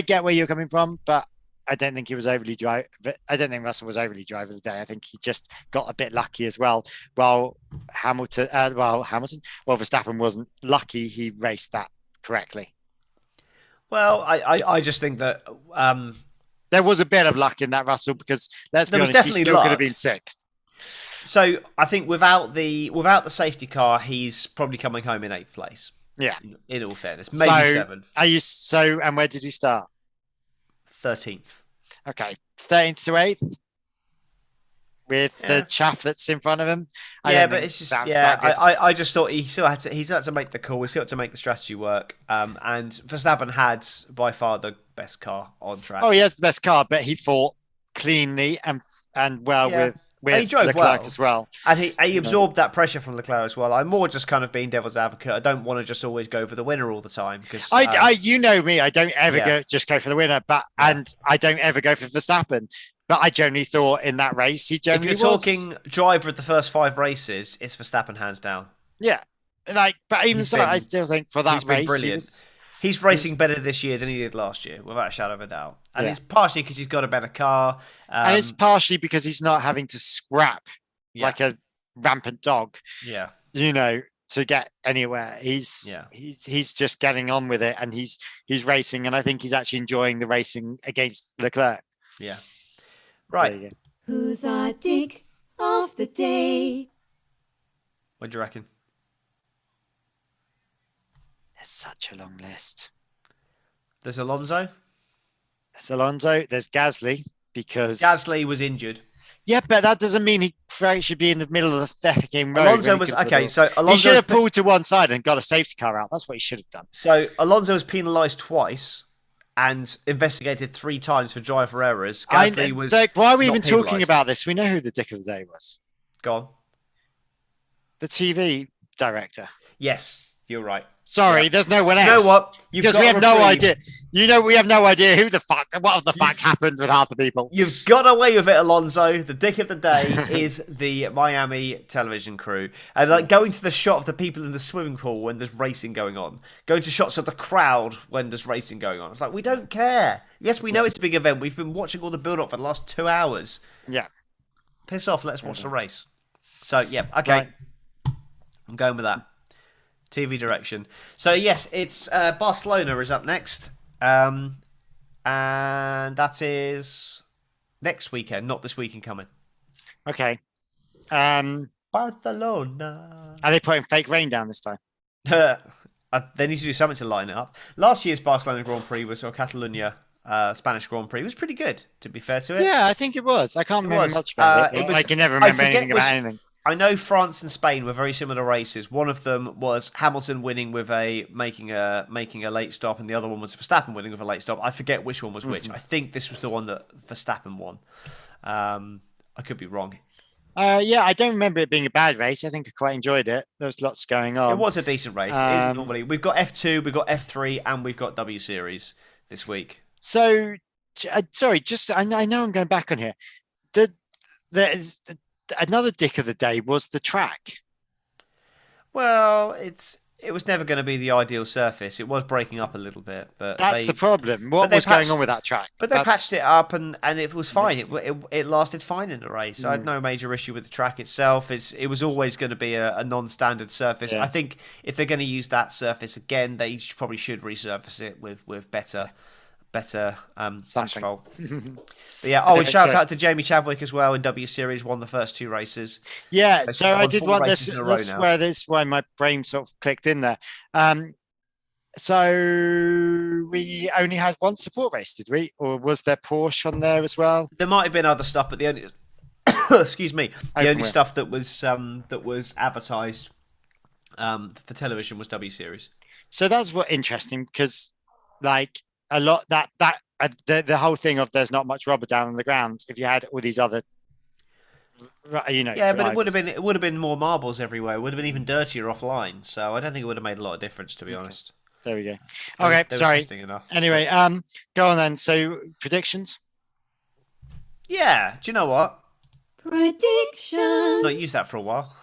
get where you're coming from, but I don't think he was overly dry. I don't think Russell was overly driver of the day. I think he just got a bit lucky as well. While Verstappen wasn't lucky. He raced that correctly. Well, I just think that there was a bit of luck in that, Russell, because let's be honest, he still could have been sixth. So I think without the safety car, he's probably coming home in 8th place. Yeah. In all fairness, maybe 7th. And where did he start? 13th. Okay, 13th to 8th with the chaff that's in front of him. But it's just I just thought he still had to make the call. He still had to make the strategy work. And Verstappen had by far the best car on track. Oh, he has the best car, but he fought cleanly and well with he drove Leclerc well as well. And he absorbed that pressure from Leclerc as well. I'm more just kind of being devil's advocate. I don't want to just always go for the winner all the time. Because you know me, I don't ever go for the winner, and I don't ever go for Verstappen. But I generally thought in that race, he generally was. If you're talking driver of the first 5 races, it's Verstappen hands down. Yeah. But even so, I still think for that race, brilliant. He's racing better this year than he did last year, without a shadow of a doubt. And it's partially because he's got a better car. And it's partially because he's not having to scrap like a rampant dog. Yeah. To get anywhere. He's just getting on with it, and he's racing, and I think he's actually enjoying the racing against Leclerc. Yeah. Right. Who's our dick of the day? What do you reckon? There's such a long list. There's Alonso. There's Gasly, because Gasly was injured. Yeah, but that doesn't mean Ferrari should be in the middle of the fucking road. Alonso was okay. So Alonso he should have pulled to one side and got a safety car out. That's what he should have done. So Alonso was penalised twice and investigated 3 times for driver errors. Gasly was. Why are we even talking about this? We know who the dick of the day was. Go on. The TV director. Yes, you're right. Sorry, there's no one else. You know what? Because we have no idea. We have no idea what the fuck happened with half the people. You've got away with it, Alonso. The dick of the day is the Miami television crew. And going to the shot of the people in the swimming pool when there's racing going on. Going to shots of the crowd when there's racing going on. It's like, we don't care. Yes, we know it's a big event. We've been watching all the build-up for the last 2 hours. Yeah. Piss off. Let's watch the race. So, yeah. Okay. Right. I'm going with that. TV direction. So yes, it's Barcelona is up next, and that is next weekend, not this weekend coming. Okay. Barcelona. Are they putting fake rain down this time? They need to do something to line it up. Last year's Barcelona Grand Prix was Catalonia. Spanish Grand Prix was pretty good, to be fair to it. Yeah, I think it was. I can't remember much about it. I can never remember anything about anything. I know France and Spain were very similar races. One of them was Hamilton winning with making a late stop, and the other one was Verstappen winning with a late stop. I forget which one was which. I think this was the one that Verstappen won. I could be wrong. Yeah, I don't remember it being a bad race. I think I quite enjoyed it. There was lots going on. It was a decent race. It is normally. We've got F2, we've got F3, and we've got W Series this week. So, sorry, I know I'm going back on here. Another dick of the day was the track. Well, it was never going to be the ideal surface. It was breaking up a little bit, but that's the problem. What was going on with that track? But they patched it up, and it was fine. It lasted fine in the race. I had no major issue with the track itself. It was always going to be a non-standard surface. Yeah. I think if they're going to use that surface again, they probably should resurface it with better asphalt. But yeah, and shout out to Jamie Chadwick as well in W Series, won the first 2 races. Yeah, so I did want this. That's why my brain sort of clicked in there. So we only had one support race, did we? Or was there Porsche on there as well? There might have been other stuff, but the only stuff that was advertised for television was W Series. So that's what interesting, because a lot the whole thing of there's not much rubber down on the ground. If you had all these other, yeah, but it would have been more marbles everywhere. It would have been even dirtier offline. So I don't think it would have made a lot of difference, to be honest. There we go. Okay, sorry. Anyway, go on then. So predictions. Yeah. Do you know what? Predictions. Not used that for a while.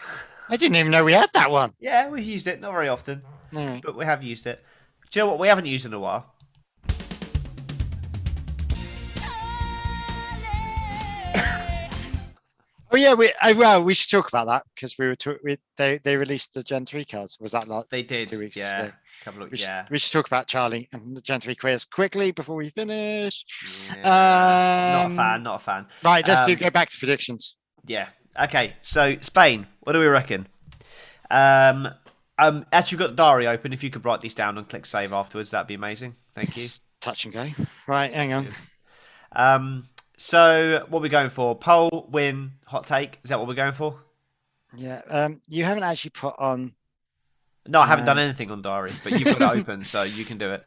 I didn't even know we had that one. Yeah, we've used it. Not very often, but we have used it. Do you know what we haven't used in a while? Oh yeah, we should talk about that because they released the Gen 3 cars. Was that like They did, 2 weeks yeah. ago? We should talk about Charlie and the Gen 3 quiz quickly before we finish. Yeah. Not a fan. Right, let's go back to predictions. Yeah. Okay. So Spain, what do we reckon? Actually, we've got the diary open. If you could write these down and click save afterwards, that'd be amazing. Thank you. Touch and go. Right, hang on. So what are we going for? Poll, win, hot take. Is that what we're going for? Yeah. You haven't actually put on. No, I haven't done anything on diaries, but you've got it open, so you can do it.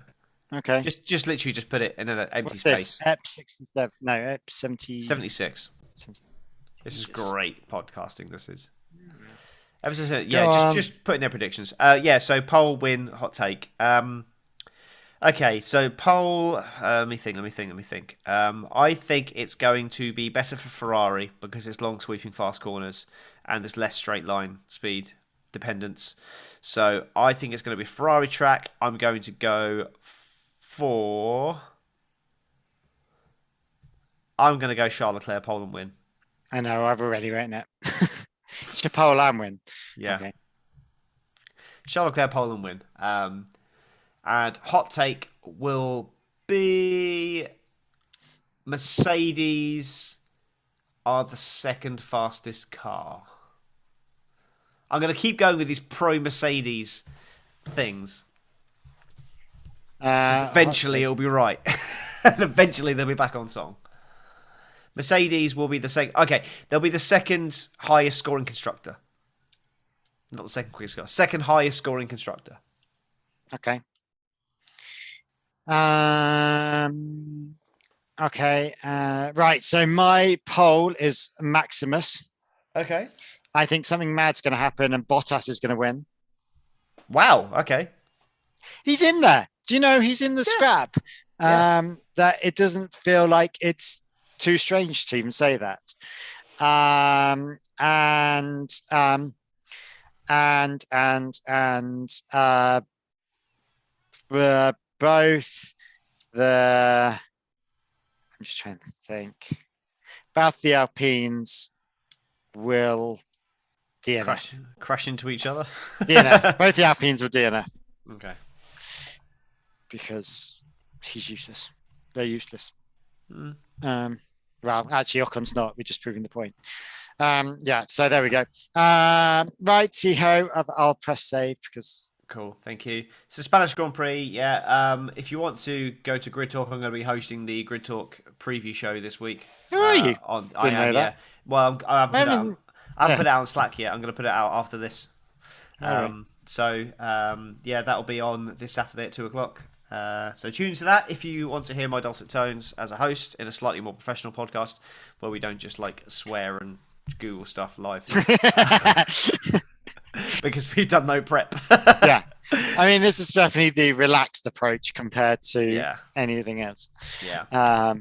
Okay. Just literally just put it in an empty What's space. this? Ep 67. No, Ep 70. 76. This is great podcasting. This is. Episode, just put in their predictions. So poll, win, hot take. Okay, so poll. Let me think. I think it's going to be better for Ferrari because it's long, sweeping, fast corners, and there's less straight line speed dependence. So I think it's going to be Ferrari track. I'm going to go for. I'm going to go Charles Leclerc pole and win. I know, I've already written it. It's pole and win. Yeah. Okay. Charles Leclerc pole and win. And hot take will be Mercedes are the second fastest car. I'm going to keep going with these pro-Mercedes things. Eventually it'll be right. And eventually they'll be back on song. Mercedes will be the second. Okay, they'll be the second highest scoring constructor. Not the second quickest car. Second highest scoring constructor. Okay. Okay. Right. So my poll is Maximus. Okay. I think something mad's going to happen and Bottas is going to win. Wow. Okay. He's in there. Do you know he's in the scrap? That it doesn't feel like it's too strange to even say that. Both the. I'm just trying to think. Both the Alpines will DNF. Crash into each other? DNF. Both the Alpines will DNF. Okay. Because he's useless. They're useless. Mm. Well, actually, Ocon's not. We're just proving the point. So there we go. Right, see-ho. I'll press save because... Cool, thank you. So Spanish Grand Prix, yeah. If you want to go to Grid Talk, I'm going to be hosting the Grid Talk preview show this week. Who are you? Didn't know that. Yeah. Well, I haven't put it out on Slack yet. I'm going to put it out after this. That'll be on this Saturday at 2:00. So tune into that if you want to hear my dulcet tones as a host in a slightly more professional podcast where we don't just like swear and Google stuff live. Because we've done no prep. Yeah. I mean, this is definitely the relaxed approach compared to anything else. Yeah.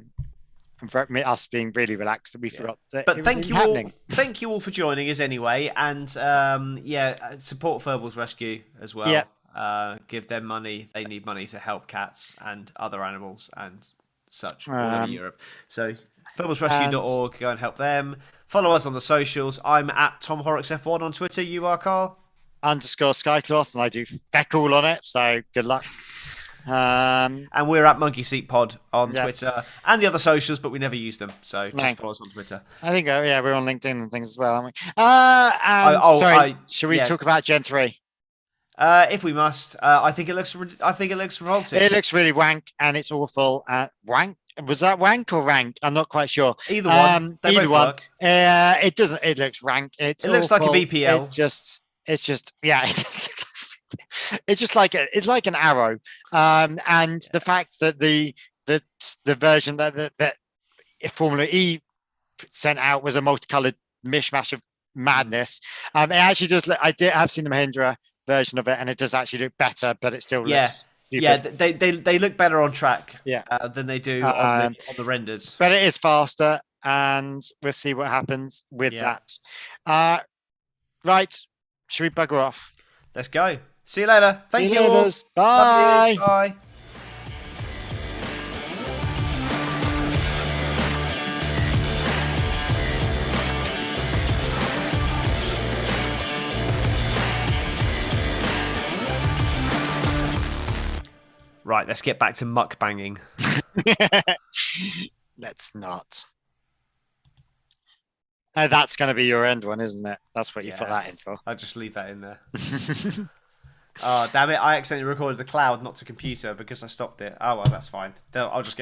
For us being really relaxed that we forgot that but it thank was you happening. all thank you all for joining us anyway, and support Furbal's Rescue as well. Yeah. Give them money. They need money to help cats and other animals and such all over Europe. So furbalsrescue.org, go and help them. Follow us on the socials. I'm at Tom Horrocks F1 on Twitter. You are, Carl? _Skycloth, and I do feck all on it, so good luck. And we're at Monkeyseat Pod on Twitter and the other socials, but we never use them. So just follow us on Twitter. I think, we're on LinkedIn and things as well, aren't we? Should we talk about Gen 3? If we must, I think it looks revolting. It looks really wank, and it's awful. Wank? Was that wank or rank? I'm not quite sure. Either one. Either one. Work. It doesn't. It looks rank. It looks like a VPL. It's just like an arrow. And the fact that the version that Formula E sent out was a multicolored mishmash of madness. It actually does. I've seen the Mahindra version of it, and it does actually look better, but it still looks. Yeah, they look better on track than they do on the renders. But it is faster, and we'll see what happens with that. Right, should we bugger off? Let's go. See you later. Thank you all. Bye. Bye. Right, let's get back to mukbanging. Let's not. That's going to be your end one, isn't it? That's what you put that in for. I'll just leave that in there. Oh, damn it. I accidentally recorded the cloud, not to computer, because I stopped it. Oh, well, that's fine. I'll just get